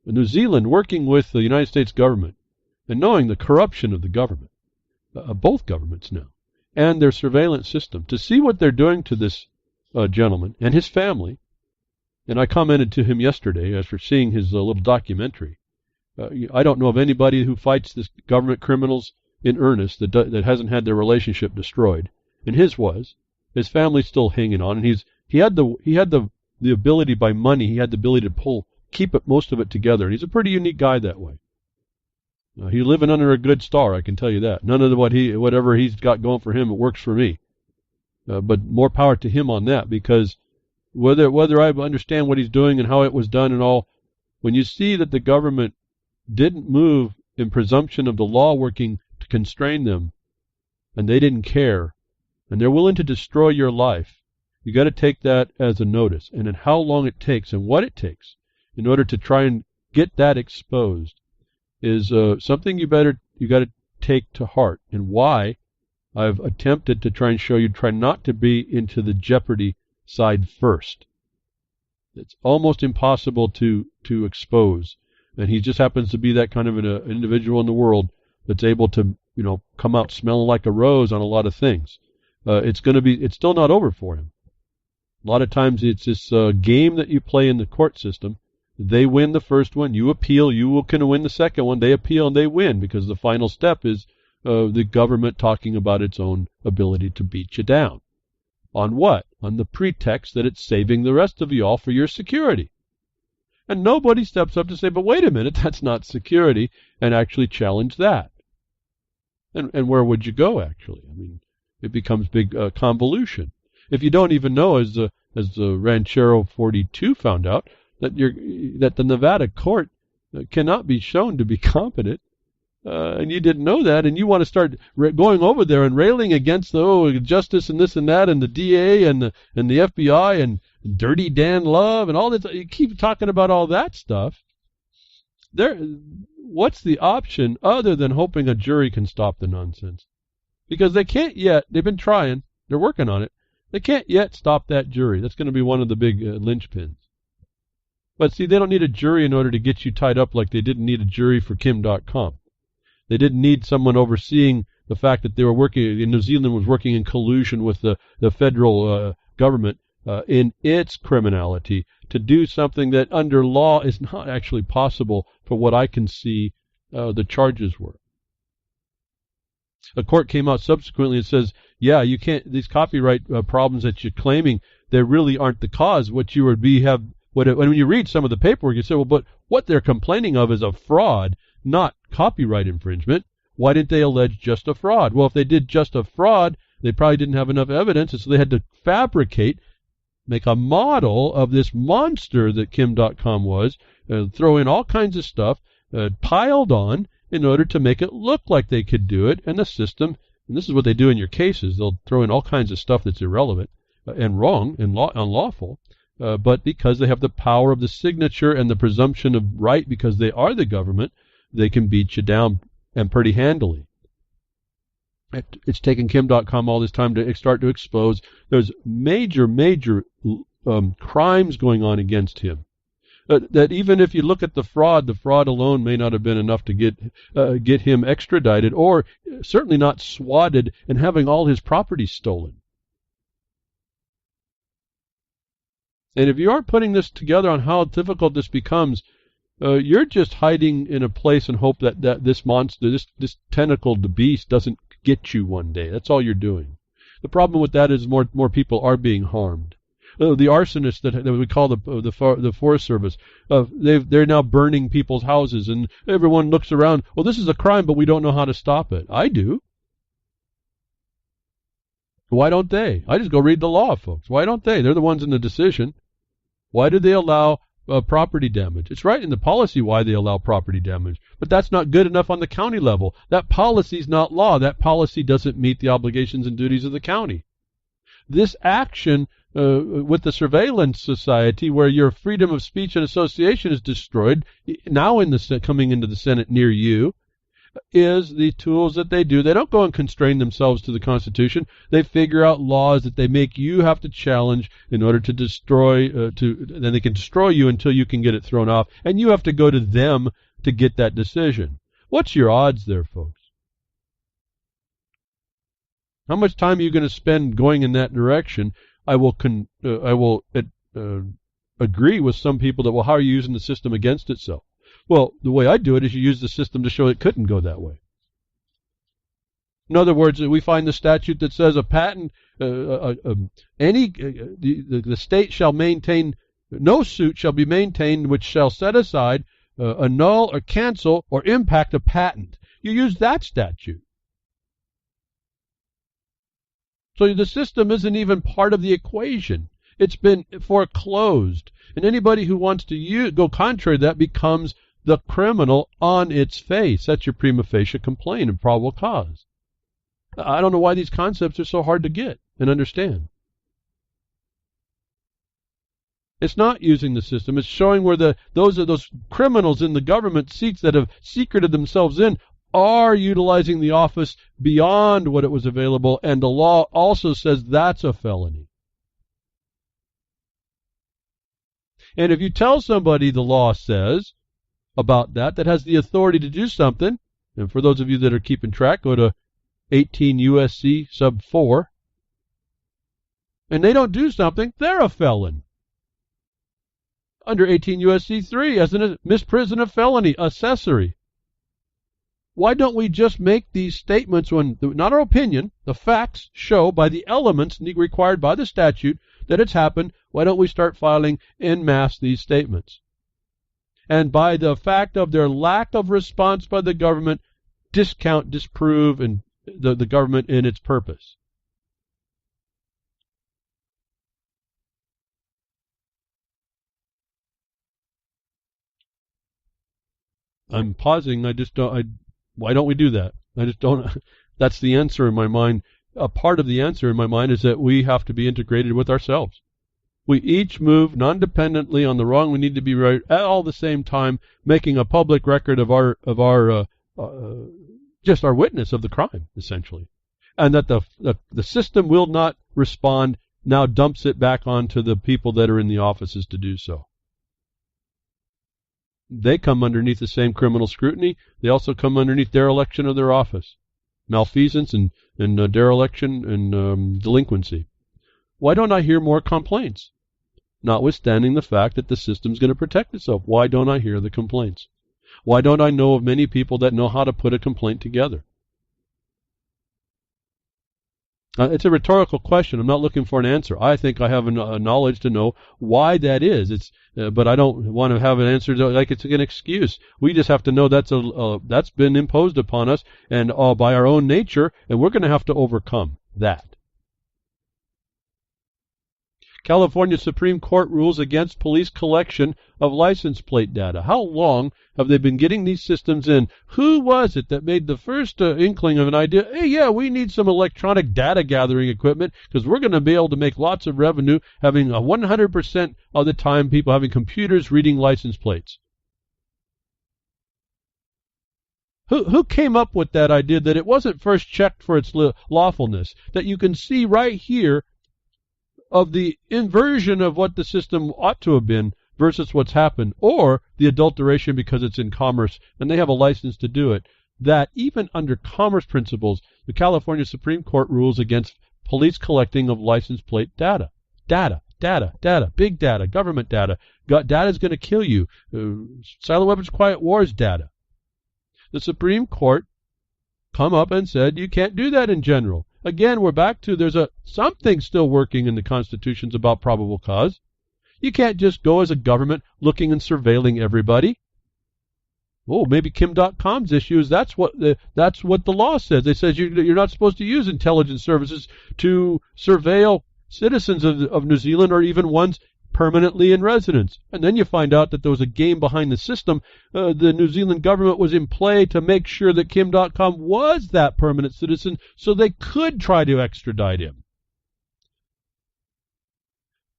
New Zealand working with the United States government, and knowing the corruption of the government, both governments now, and their surveillance system, to see what they're doing to this gentleman and his family. And I commented to him yesterday after seeing his little documentary. I don't know of anybody who fights this government criminals in earnest that hasn't had their relationship destroyed. And his his family's still hanging on, and he had the ability by money, he had the ability to keep most of it together. And he's a pretty unique guy that way. He's living under a good star, I can tell you that. None of whatever he's got going for him, it works for me. But more power to him on that, because whether I understand what he's doing and how it was done and all, when you see that the government didn't move in presumption of the law working to constrain them, and they didn't care, and they're willing to destroy your life, you got to take that as a notice, and in how long it takes and what it takes in order to try and get that exposed is something you got to take to heart, and why I've attempted to try and show you, try not to be into the jeopardy side first. It's almost impossible to expose. And he just happens to be that kind of an individual in the world that's able to, come out smelling like a rose on a lot of things. It's still not over for him. A lot of times it's this game that you play in the court system. They win the first one, you appeal, you can win the second one, they appeal and they win, because the final step is the government talking about its own ability to beat you down. On what? On the pretext that it's saving the rest of you all for your security. And nobody steps up to say, but wait a minute, that's not security, and actually challenge that. And where would you go, actually? I mean, it becomes big convolution. If you don't even know, as the Ranchero 42 found out, that the Nevada court cannot be shown to be competent, and you didn't know that, and you want to start going over there and railing against the justice and this and that, and the DA and the FBI and Dirty Dan Love and all this. You keep talking about all that stuff. What's the option other than hoping a jury can stop the nonsense? Because they can't yet. They've been trying. They're working on it. They can't yet stop that jury. That's going to be one of the big linchpins. But see, they don't need a jury in order to get you tied up like they didn't need a jury for kim.com. They didn't need someone overseeing the fact that they were working, New Zealand was working in collusion with the federal government in its criminality to do something that under law is not actually possible for what I can see the charges were. A court came out subsequently and says, yeah, you can't, these copyright problems that you're claiming, they really aren't the cause. What you would be when you read some of the paperwork, you say, well, but what they're complaining of is a fraud, not copyright infringement. Why didn't they allege just a fraud? Well, if they did just a fraud, they probably didn't have enough evidence, and so they had to make a model of this monster that kim.com was, throw in all kinds of stuff, piled on, in order to make it look like they could do it, and the system, and this is what they do in your cases, they'll throw in all kinds of stuff that's irrelevant and wrong and unlawful, but because they have the power of the signature and the presumption of right, because they are the government, they can beat you down, and pretty handily. It's taken kim.com all this time to start to expose. There's major crimes going on against him. That even if you look at the fraud alone may not have been enough to get him extradited, or certainly not swatted and having all his property stolen. And if you aren't putting this together on how difficult this becomes, you're just hiding in a place and hope that this monster, this tentacled beast, doesn't get you one day. That's all you're doing. The problem with that is more people are being harmed. The arsonists that we call the Forest Service, they're now burning people's houses, and everyone looks around. Well, this is a crime, but we don't know how to stop it. I do. Why don't they? I just go read the law, folks. Why don't they? They're the ones in the decision. Why do they allow property damage? It's right in the policy why they allow property damage, but that's not good enough on the county level. That policy is not law. That policy doesn't meet the obligations and duties of the county. This action with the surveillance society, where your freedom of speech and association is destroyed, now coming into the Senate near you, is the tools that they do. They don't go and constrain themselves to the Constitution. They figure out laws that they make you have to challenge in order to destroy, then they can destroy you until you can get it thrown off, and you have to go to them to get that decision. What's your odds there, folks? How much time are you going to spend going in that direction? I will agree with some people that, well, how are you using the system against itself? Well, the way I do it is you use the system to show it couldn't go that way. In other words, we find the statute that says a patent, the state shall maintain, no suit shall be maintained which shall set aside, annul or cancel or impact a patent. You use that statute. So the system isn't even part of the equation. It's been foreclosed. And anybody who wants to go contrary to that becomes the criminal on its face. That's your prima facie complaint and probable cause. I don't know why these concepts are so hard to get and understand. It's not using the system. It's showing where those criminals in the government seats that have secreted themselves in are utilizing the office beyond what it was available, and the law also says that's a felony. And if you tell somebody the law says about that has the authority to do something, and for those of you that are keeping track, go to 18 U.S.C. sub 4, and they don't do something, they're a felon. Under 18 U.S.C. 3 as a misprision of felony, accessory. Why don't we just make these statements when, not our opinion, the facts show by the elements required by the statute that it's happened? Why don't we start filing en masse these statements? And by the fact of their lack of response by the government, disprove and the government in its purpose. I'm pausing. Why don't we do that? I just don't. That's the answer in my mind. A part of the answer in my mind is that we have to be integrated with ourselves. We each move non-dependently on the wrong we need to be right at all the same time, making a public record of our just our witness of the crime, essentially, and that the system will not respond. Now dumps it back onto the people that are in the offices to do so. They come underneath the same criminal scrutiny. They also come underneath dereliction of their office, malfeasance and dereliction and delinquency. Why don't I hear more complaints? Notwithstanding the fact that the system's going to protect itself. Why don't I hear the complaints? Why don't I know of many people that know how to put a complaint together? It's a rhetorical question. I'm not looking for an answer. I think I have a knowledge to know why that is. But I don't want to have an answer like it's an excuse. We just have to know that's been imposed upon us and by our own nature, and we're going to have to overcome that. California Supreme Court rules against police collection of license plate data. How long have they been getting these systems in? Who was it that made the first inkling of an idea? Hey, yeah, we need some electronic data gathering equipment because we're going to be able to make lots of revenue having 100% of the time people having computers reading license plates. Who came up with that idea that it wasn't first checked for its lawfulness? That you can see right here of the inversion of what the system ought to have been versus what's happened, or the adulteration because it's in commerce and they have a license to do it, that even under commerce principles, the California Supreme Court rules against police collecting of license plate data. Data, big data, government data. Data is going to kill you. Silent weapons, quiet wars data. The Supreme Court come up and said you can't do that in general. Again, we're back to there's something still working in the constitutions about probable cause. You can't just go as a government looking and surveilling everybody. Oh, maybe kim.com's issues. That's what the law says. It says you're not supposed to use intelligence services to surveil citizens of New Zealand or even ones permanently in residence. And then you find out that there was a game behind the system. The New Zealand government was in play to make sure that kim.com was that permanent citizen so they could try to extradite him.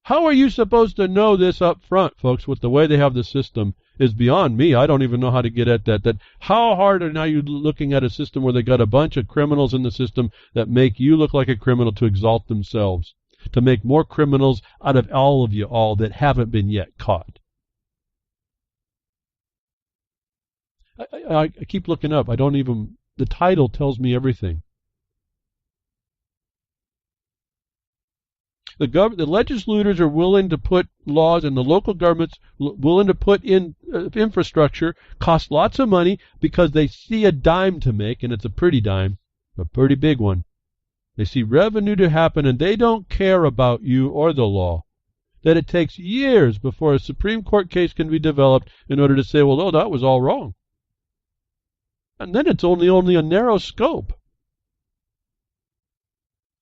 How are you supposed to know this up front, folks, with the way they have the system is beyond me. I don't even know how to get at that. How hard are now you looking at a system where they got a bunch of criminals in the system that make you look like a criminal to exalt themselves, to make more criminals out of all of you all that haven't been yet caught? I keep looking up. The title tells me everything. The legislators are willing to put laws and the local governments willing to put in infrastructure, cost lots of money because they see a dime to make, and it's a pretty dime, a pretty big one. They see revenue to happen, and they don't care about you or the law. That it takes years before a Supreme Court case can be developed in order to say, well, no, that was all wrong. And then it's only a narrow scope.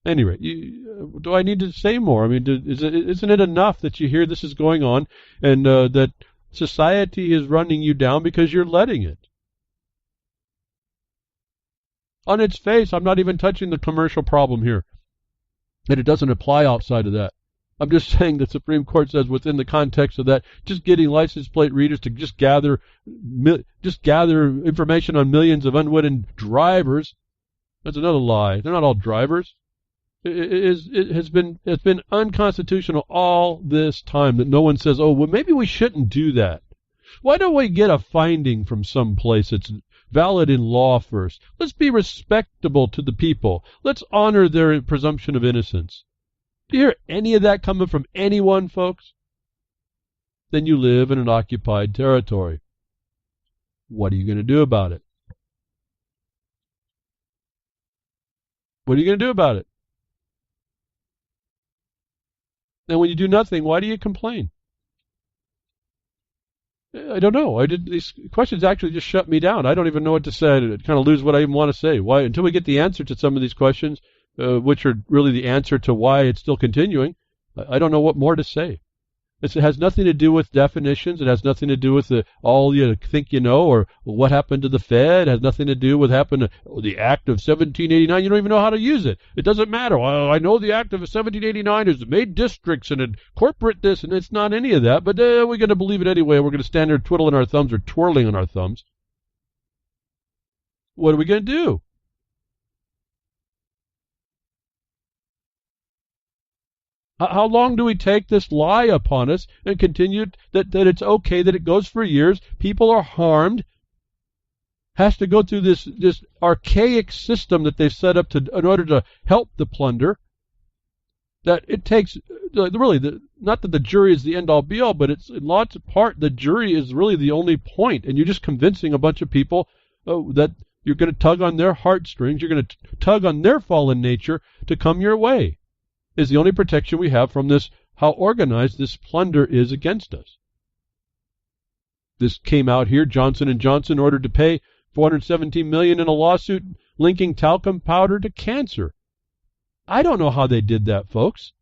Anyway, do I need to say more? I mean, isn't it enough that you hear this is going on and that society is running you down because you're letting it? On its face, I'm not even touching the commercial problem here. And it doesn't apply outside of that. I'm just saying the Supreme Court says within the context of that, just getting license plate readers to just gather information on millions of unwitting drivers, that's another lie. They're not all drivers. It's been unconstitutional all this time that no one says, oh, well, maybe we shouldn't do that. Why don't we get a finding from some place that's valid in law first? Let's be respectable to the people. Let's honor their presumption of innocence. Do you hear any of that coming from anyone, folks? Then you live in an occupied territory. What are you going to do about it? What are you going to do about it? And when you do nothing, why do you complain? I don't know. These questions actually just shut me down. I don't even know what to say. I kind of lose what I even want to say. Why? Until we get the answer to some of these questions, which are really the answer to why it's still continuing, I don't know what more to say. It has nothing to do with definitions. It has nothing to do with all you think you know, or what happened to the Fed. It has nothing to do with happened to the Act of 1789. You don't even know how to use it. It doesn't matter. Well, I know the Act of 1789 has made districts and incorporate this, and it's not any of that. But we're going to believe it anyway. We're going to stand there twiddling our thumbs or twirling on our thumbs. What are we going to do? How long do we take this lie upon us and continue that it's okay, that it goes for years, people are harmed, has to go through this archaic system that they've set up in order to help the plunder, that it takes, really, not that the jury is the end-all be-all, but it's in lots of part, the jury is really the only point, and you're just convincing a bunch of people that you're going to tug on their heartstrings, you're going to tug on their fallen nature to come your way. Is the only protection we have from this, how organized this plunder is against us. This came out here. Johnson & Johnson ordered to pay $417 million in a lawsuit linking talcum powder to cancer. I don't know how they did that, folks.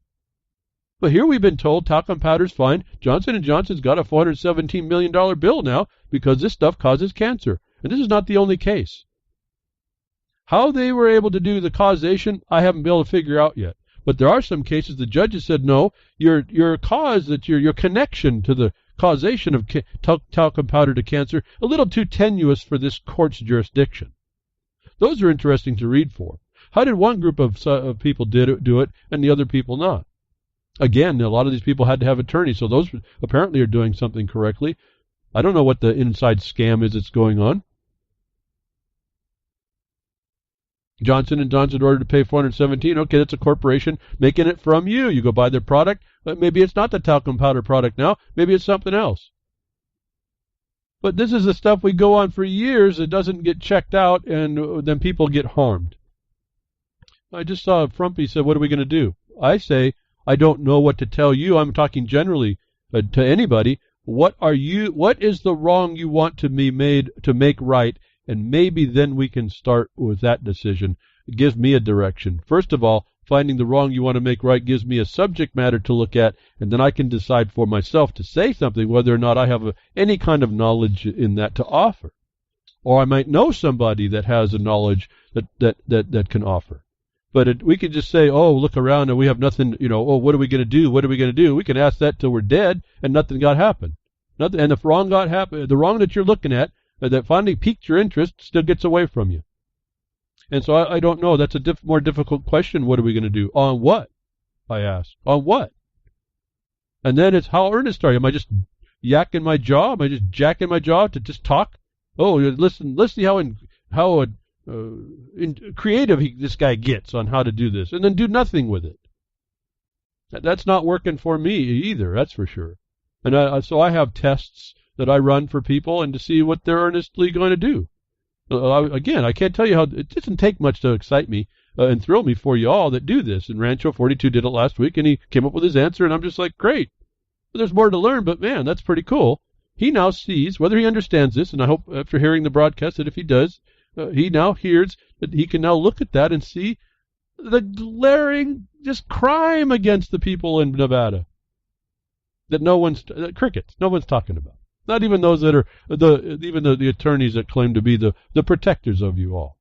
But here we've been told talcum powder's fine. Johnson & Johnson's got a $417 million bill now because this stuff causes cancer. And this is not the only case. How they were able to do the causation, I haven't been able to figure out yet. But there are some cases the judges said, no, your cause, that your connection to the causation of talcum powder to cancer, a little too tenuous for this court's jurisdiction. Those are interesting to read for. How did one group of people do it and the other people not? Again, a lot of these people had to have attorneys, so those apparently are doing something correctly. I don't know what the inside scam is that's going on. Johnson & Johnson ordered to pay $417. Okay, that's a corporation making it from you. You go buy their product, but maybe it's not the talcum powder product now. Maybe it's something else. But this is the stuff we go on for years. It doesn't get checked out, and then people get harmed. I just saw Frumpy said, what are we going to do? I say, I don't know what to tell you. I'm talking generally to anybody. What is the wrong you want to be made to make right? And maybe then we can start with that decision. It gives me a direction. First of all, finding the wrong you want to make right gives me a subject matter to look at, and then I can decide for myself to say something, whether or not I have any kind of knowledge in that to offer. Or I might know somebody that has a knowledge that can offer. But we could just say, oh, look around and we have nothing, oh, what are we going to do? What are we going to do? We can ask that till we're dead and nothing got happened. Nothing, and if wrong got happened, the wrong that you're looking at, that finally piqued your interest, still gets away from you. And so I don't know. That's a more difficult question. What are we going to do? On what? I ask. On what? And then it's, how earnest are you? Am I just yakking my jaw? Am I just jacking my jaw to just talk? Oh, listen, let's see how creative this guy gets on how to do this, and then do nothing with it. That's not working for me either, that's for sure. And so I have tests that I run for people and to see what they're earnestly going to do. Again, I can't tell you how, it doesn't take much to excite me and thrill me for you all that do this. And Rancho 42 did it last week, and he came up with his answer, and I'm just like, great. But there's more to learn, but man, that's pretty cool. He now sees, whether he understands this, and I hope after hearing the broadcast that if he does, he now hears that he can now look at that and see the glaring just crime against the people in Nevada that crickets, no one's talking about. Not even those that are the attorneys that claim to be the protectors of you all.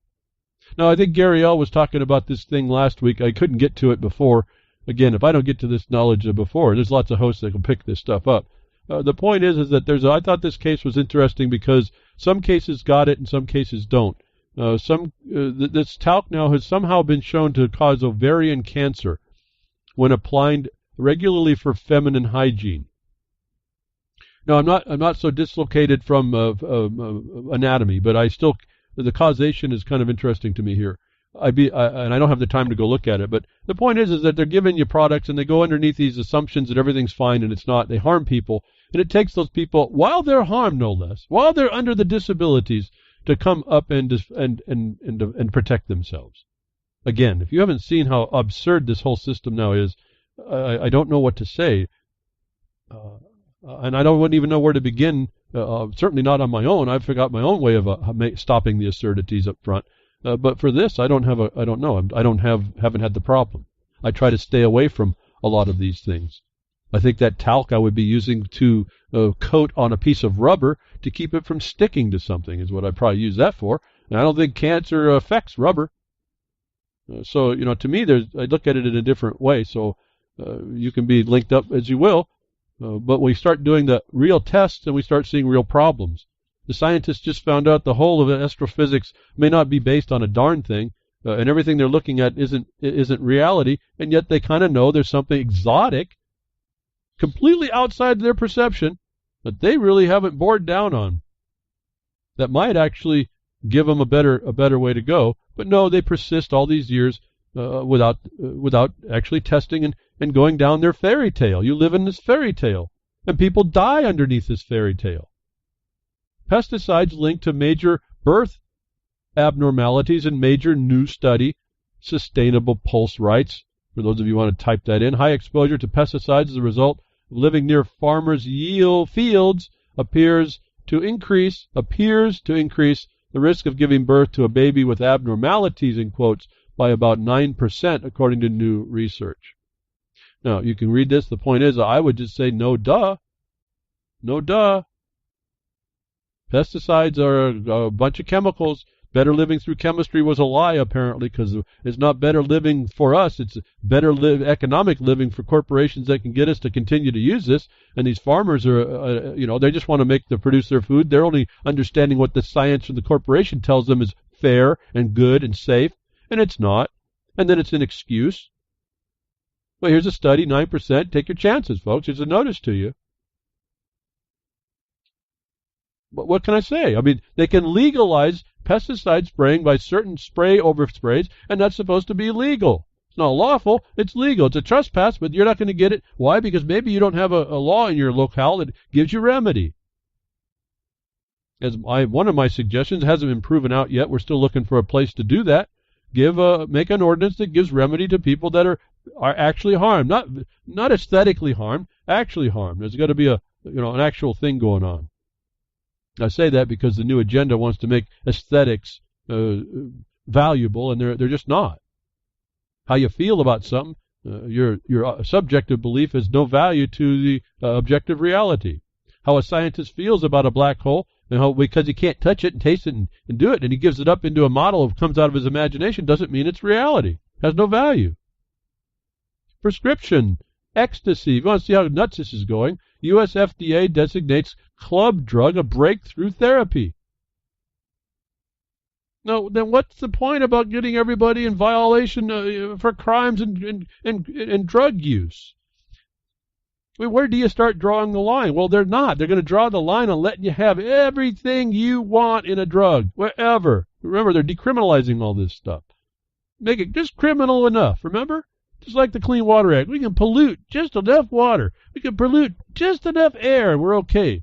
Now, I think Gary L. was talking about this thing last week. I couldn't get to it before. Again, if I don't get to this knowledge before, there's lots of hosts that can pick this stuff up. The point is that I thought this case was interesting because some cases got it and some cases don't. This talc now has somehow been shown to cause ovarian cancer when applied regularly for feminine hygiene. Now, I'm not so dislocated from anatomy, but the causation is kind of interesting to me here. And I don't have the time to go look at it, but the point is that they're giving you products and they go underneath these assumptions that everything's fine and it's not. They harm people, and it takes those people, while they're harmed no less, while they're under the disabilities, to come up and protect themselves. Again, if you haven't seen how absurd this whole system now is, I don't know what to say. And I wouldn't even know where to begin. Certainly not on my own. I've forgot my own way of stopping the absurdities up front. But for this, I don't know. Haven't had the problem. I try to stay away from a lot of these things. I think that talc I would be using to coat on a piece of rubber to keep it from sticking to something is what I'd probably use that for. And I don't think cancer affects rubber. So, to me, I look at it in a different way. So you can be linked up as you will. But we start doing the real tests and we start seeing real problems. The scientists just found out the whole of astrophysics may not be based on a darn thing, and everything they're looking at isn't reality, and yet they kind of know there's something exotic, completely outside their perception, that they really haven't bored down on, that might actually give them a better way to go. But no, they persist all these years without actually testing and going down their fairy tale. You live in this fairy tale, and people die underneath this fairy tale. Pesticides linked to major birth abnormalities in major new study. Sustainable pulse rates. For those of you who want to type that in, high exposure to pesticides as a result of living near farmers' yield fields appears to increase the risk of giving birth to a baby with abnormalities, in quotes, by about 9%, according to new research. Now, you can read this. The point is, I would just say, no duh. No duh. Pesticides are a bunch of chemicals. Better living through chemistry was a lie, apparently, because it's not better living for us. It's better economic living for corporations that can get us to continue to use this. And these farmers are, they just want to produce their food. They're only understanding what the science from the corporation tells them is fair and good and safe, and it's not. And then it's an excuse. Well, here's a study, 9%. Take your chances, folks. Here's a notice to you. But what can I say? I mean, they can legalize pesticide spraying by certain spray oversprays, and that's supposed to be legal. It's not lawful. It's legal. It's a trespass, but you're not going to get it. Why? Because maybe you don't have a law in your locale that gives you remedy. One of my suggestions hasn't been proven out yet. We're still looking for a place to do that. Make an ordinance that gives remedy to people that are actually harmed, not aesthetically harmed, actually harmed. There's got to be an actual thing going on. I say that because the new agenda wants to make aesthetics valuable, and they're just not. How you feel about something, your subjective belief has no value to the objective reality. How a scientist feels about a black hole, and because he can't touch it and taste it and do it, and he gives it up into a model that comes out of his imagination, doesn't mean it's reality. It has no value. Prescription ecstasy. You want to see how nuts this is going? U.S. FDA designates club drug a breakthrough therapy. No, then what's the point about getting everybody in violation for crimes and drug use? I mean, where do you start drawing the line? Well, they're not. They're going to draw the line on letting you have everything you want in a drug, wherever. Remember, they're decriminalizing all this stuff. Make it just criminal enough, remember? Just like the Clean Water Act. We can pollute just enough water. We can pollute just enough air, and we're okay.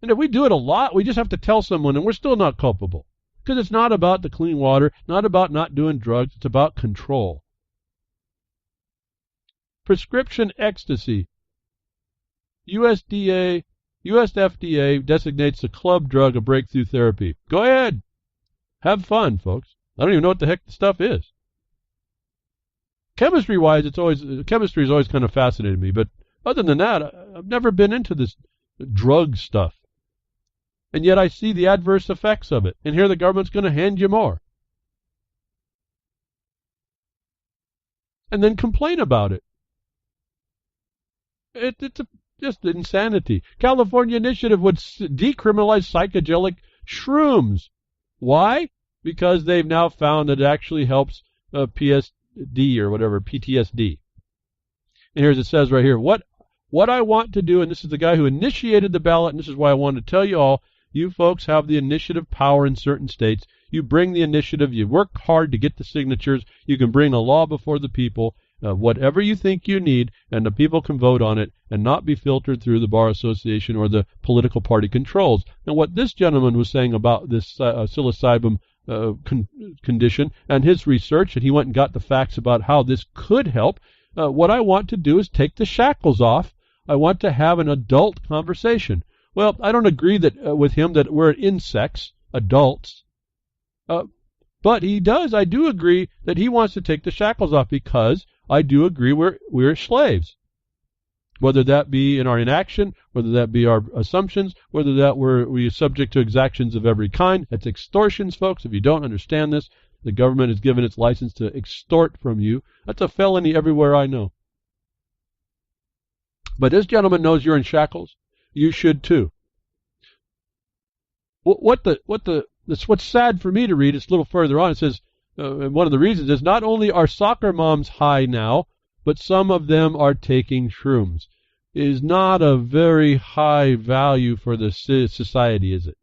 And if we do it a lot, we just have to tell someone, and we're still not culpable. Because it's not about the clean water, not about not doing drugs. It's about control. Prescription ecstasy. US FDA designates the club drug a breakthrough therapy. Go ahead. Have fun, folks. I don't even know what the heck the stuff is. Chemistry-wise, chemistry has always kind of fascinated me, but other than that, I've never been into this drug stuff. And yet I see the adverse effects of it, and here the government's going to hand you more. And then complain about it. It's just insanity. California initiative would decriminalize psychedelic shrooms. Why? Because they've now found that it actually helps PSD or whatever, PTSD. And here's it says right here, what I want to do, and this is the guy who initiated the ballot, and this is why I wanted to tell you all, you folks have the initiative power in certain states. You bring the initiative. You work hard to get the signatures. You can bring a law before the people, whatever you think you need, and the people can vote on it and not be filtered through the Bar Association or the political party controls. And what this gentleman was saying about this psilocybin condition and his research, and he went and got the facts about how this could help, what I want to do is take the shackles off. I want to have an adult conversation. Well, I don't agree that with him that we're insects, adults. But I do agree that he wants to take the shackles off, because I do agree we're slaves. Whether that be in our inaction, whether that be our assumptions, whether that we're subject to exactions of every kind. That's extortions, folks. If you don't understand this, the government has given its license to extort from you. That's a felony everywhere I know. But this gentleman knows you're in shackles. You should too. What's sad for me to read, it's a little further on. It says, one of the reasons is not only are soccer moms high now, but some of them are taking shrooms. It is not a very high value for the society, is it?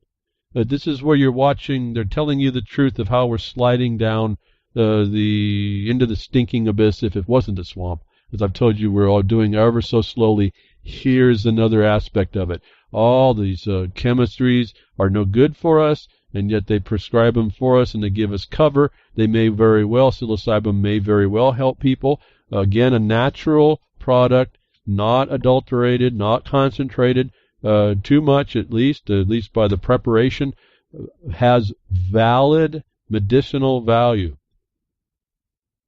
This is where you're watching, they're telling you the truth of how we're sliding down into the stinking abyss if it wasn't a swamp. As I've told you, we're all doing ever so slowly. Here's another aspect of it. All these chemistries are no good for us, and yet they prescribe them for us and they give us cover. They may very well, psilocybin may very well help people. Again, a natural product, not adulterated, not concentrated, too much at least by the preparation, has valid medicinal value.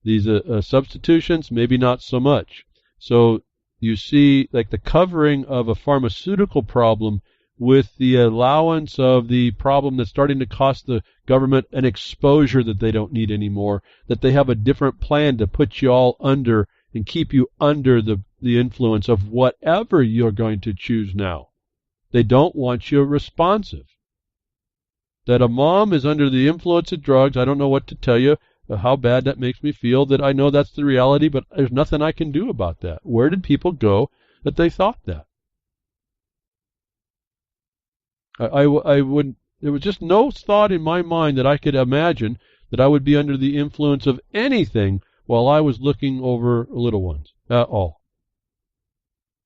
These substitutions, maybe not so much. So you see, like the covering of a pharmaceutical problem with the allowance of the problem that's starting to cost the government an exposure that they don't need anymore, that they have a different plan to put you all under and keep you under the influence of whatever you're going to choose now. They don't want you responsive. That a mom is under the influence of drugs, I don't know what to tell you, how bad that makes me feel, that I know that's the reality, but there's nothing I can do about that. Where did people go that they thought that? I wouldn't, there was just no thought in my mind that I could imagine that I would be under the influence of anything while I was looking over little ones at all.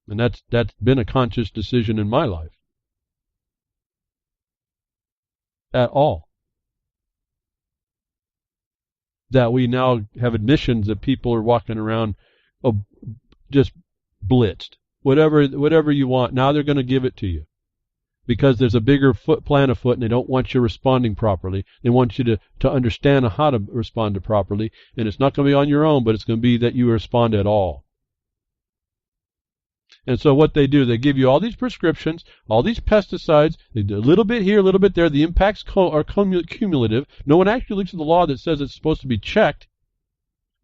And that's been a conscious decision in my life. At all. That we now have admissions that people are walking around just blitzed. Whatever you want, now they're going to give it to you. Because there's a bigger plan afoot, and they don't want you responding properly. They want you to understand how to respond to properly, and it's not going to be on your own, but it's going to be that you respond at all. And so what they do, they give you all these prescriptions, all these pesticides, they do a little bit here, a little bit there. The impacts are cumulative. No one actually looks at the law that says it's supposed to be checked.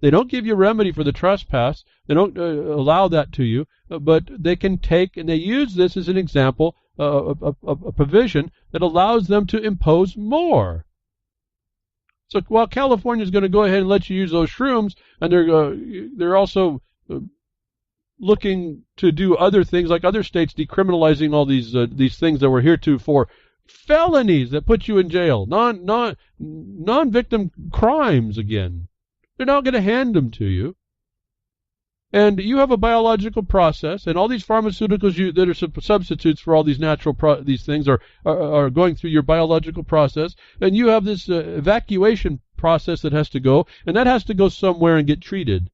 They don't give you a remedy for the trespass. They don't allow that to you, but they can take, and they use this as an example, a provision that allows them to impose more. So while California is going to go ahead and let you use those shrooms, and they're also looking to do other things, like other states decriminalizing all these things that were heretofore felonies that put you in jail, non-victim crimes again. They're not going to hand them to you. And you have a biological process, and all these pharmaceuticals that are substitutes for all these natural these things are going through your biological process, and you have this evacuation process that has to go, and that has to go somewhere and get treated.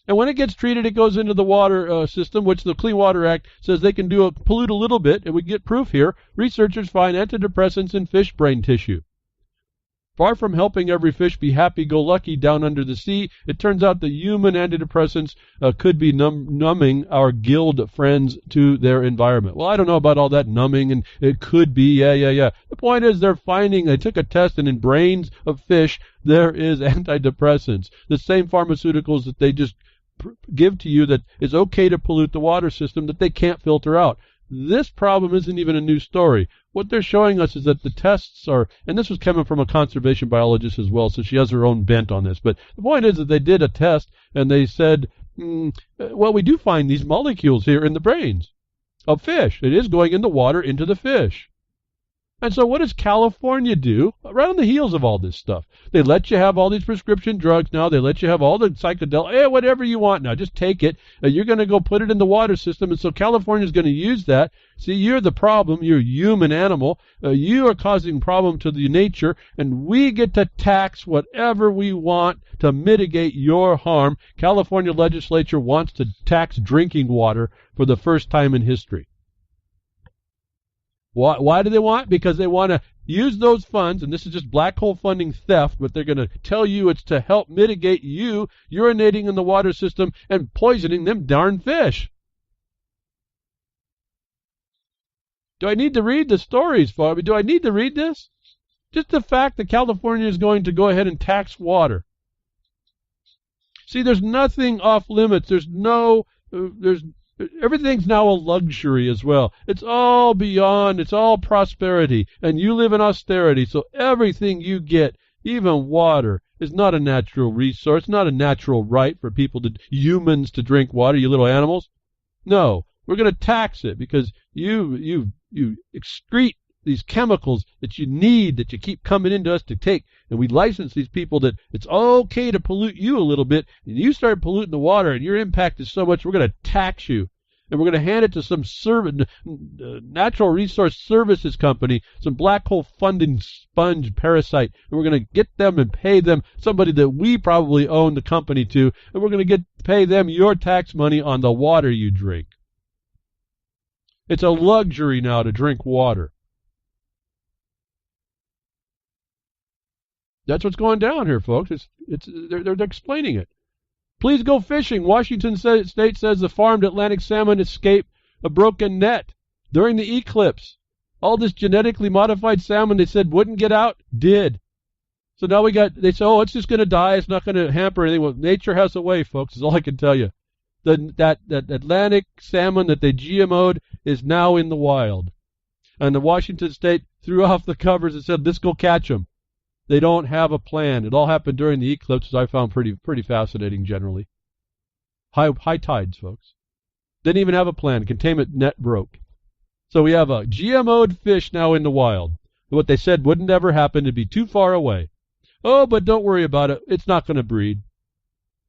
And when it gets treated, it goes into the water system, which the Clean Water Act says they can pollute a little bit, and we get proof here. Researchers find antidepressants in fish brain tissue. Far from helping every fish be happy-go-lucky down under the sea, it turns out that human antidepressants could be numbing our guild friends to their environment. Well, I don't know about all that numbing, and it could be, yeah. The point is they took a test, and in brains of fish, there is antidepressants. The same pharmaceuticals that they just give to you that it's okay to pollute the water system that they can't filter out. This problem isn't even a new story. What they're showing us is that the tests are, and this was coming from a conservation biologist as well, so she has her own bent on this, but the point is that they did a test and they said, well, we do find these molecules here in the brains of fish. It is going in the water into the fish. And so what does California do right on the heels of all this stuff? They let you have all these prescription drugs now. They let you have all the psychedelic, whatever you want now. Just take it. You're going to go put it in the water system. And so California is going to use that. See, you're the problem. You're a human animal. You are causing problem to the nature. And we get to tax whatever we want to mitigate your harm. California legislature wants to tax drinking water for the first time in history. Why do they want? Because they want to use those funds, and this is just black hole funding theft, but they're going to tell you it's to help mitigate you urinating in the water system and poisoning them darn fish. Do I need to read the stories, Bobby? Do I need to read this? Just the fact that California is going to go ahead and tax water. See, there's nothing off limits. Everything's now a luxury as well. It's all beyond, it's all prosperity, and you live in austerity, so everything you get, even water, is not a natural resource, not a natural right for humans to drink water, you little animals. No, we're going to tax it because you excrete these chemicals that you need, that you keep coming into us to take, and we license these people that it's okay to pollute you a little bit, and you start polluting the water, and your impact is so much, we're going to tax you. And we're going to hand it to some natural resource services company, some black hole funding sponge parasite, and we're going to get them and pay them, somebody that we probably own the company to, and we're going to pay them your tax money on the water you drink. It's a luxury now to drink water. That's what's going down here, folks. They're explaining it. Please go fishing. Washington State says the farmed Atlantic salmon escaped a broken net during the eclipse. All this genetically modified salmon they said wouldn't get out, did. So now they say, it's just going to die. It's not going to hamper anything. Well, nature has a way, folks, is all I can tell you. That Atlantic salmon that they GMO'd is now in the wild. And the Washington State threw off the covers and said, let's go catch them. They don't have a plan. It all happened during the eclipse, which I found pretty fascinating generally. High tides, folks. Didn't even have a plan. Containment net broke. So we have a GMO'd fish now in the wild. What they said wouldn't ever happen. It'd be too far away. Oh, but don't worry about it. It's not going to breed.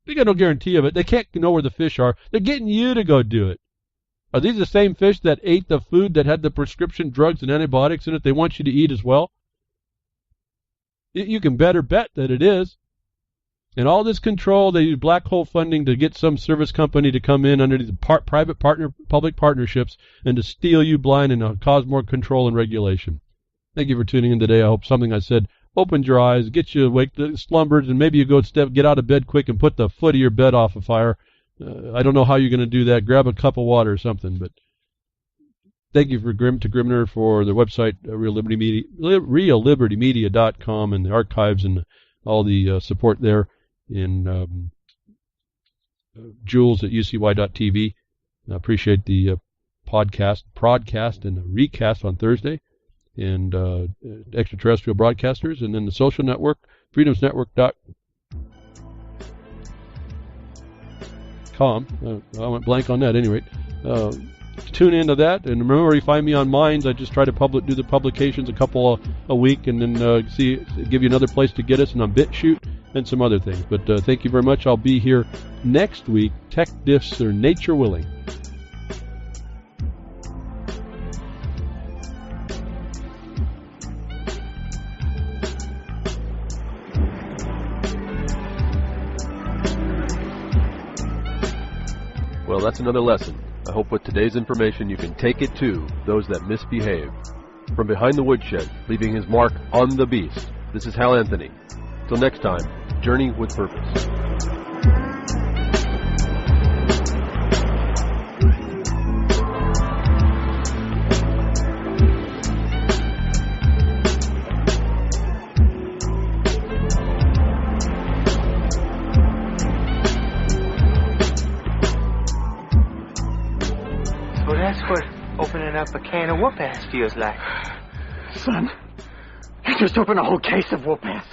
They got no guarantee of it. They can't know where the fish are. They're getting you to go do it. Are these the same fish that ate the food that had the prescription drugs and antibiotics in it they want you to eat as well? You can better bet that it is. And all this control, they use black hole funding to get some service company to come in under these private public partnerships and to steal you blind and cause more control and regulation. Thank you for tuning in today. I hope something I said opened your eyes, get you awake, slumbered, and maybe you get out of bed quick and put the foot of your bed off a fire. I don't know how you're going to do that. Grab a cup of water or something, but thank you to Grimner for their website, reallibertymedia.com, and the archives and all the support there, in Jules at ucy.tv. I appreciate the broadcast, and the recast on Thursday, and extraterrestrial broadcasters, and then the social network, freedomsnetwork.com. I went blank on that at any rate. Tune into that, and remember, you find me on Minds. I just try to do the publications a couple a week, and then give you another place to get us, and on BitChute and some other things. But thank you very much. I'll be here next week. Tech diffs or nature willing. Well, that's another lesson. I hope with today's information you can take it to those that misbehave. From behind the woodshed, leaving his mark on the beast, this is Hal Anthony. Till next time, journey with purpose. what opening up a can of whoop-ass feels like. Son, you just opened a whole case of whoop-ass.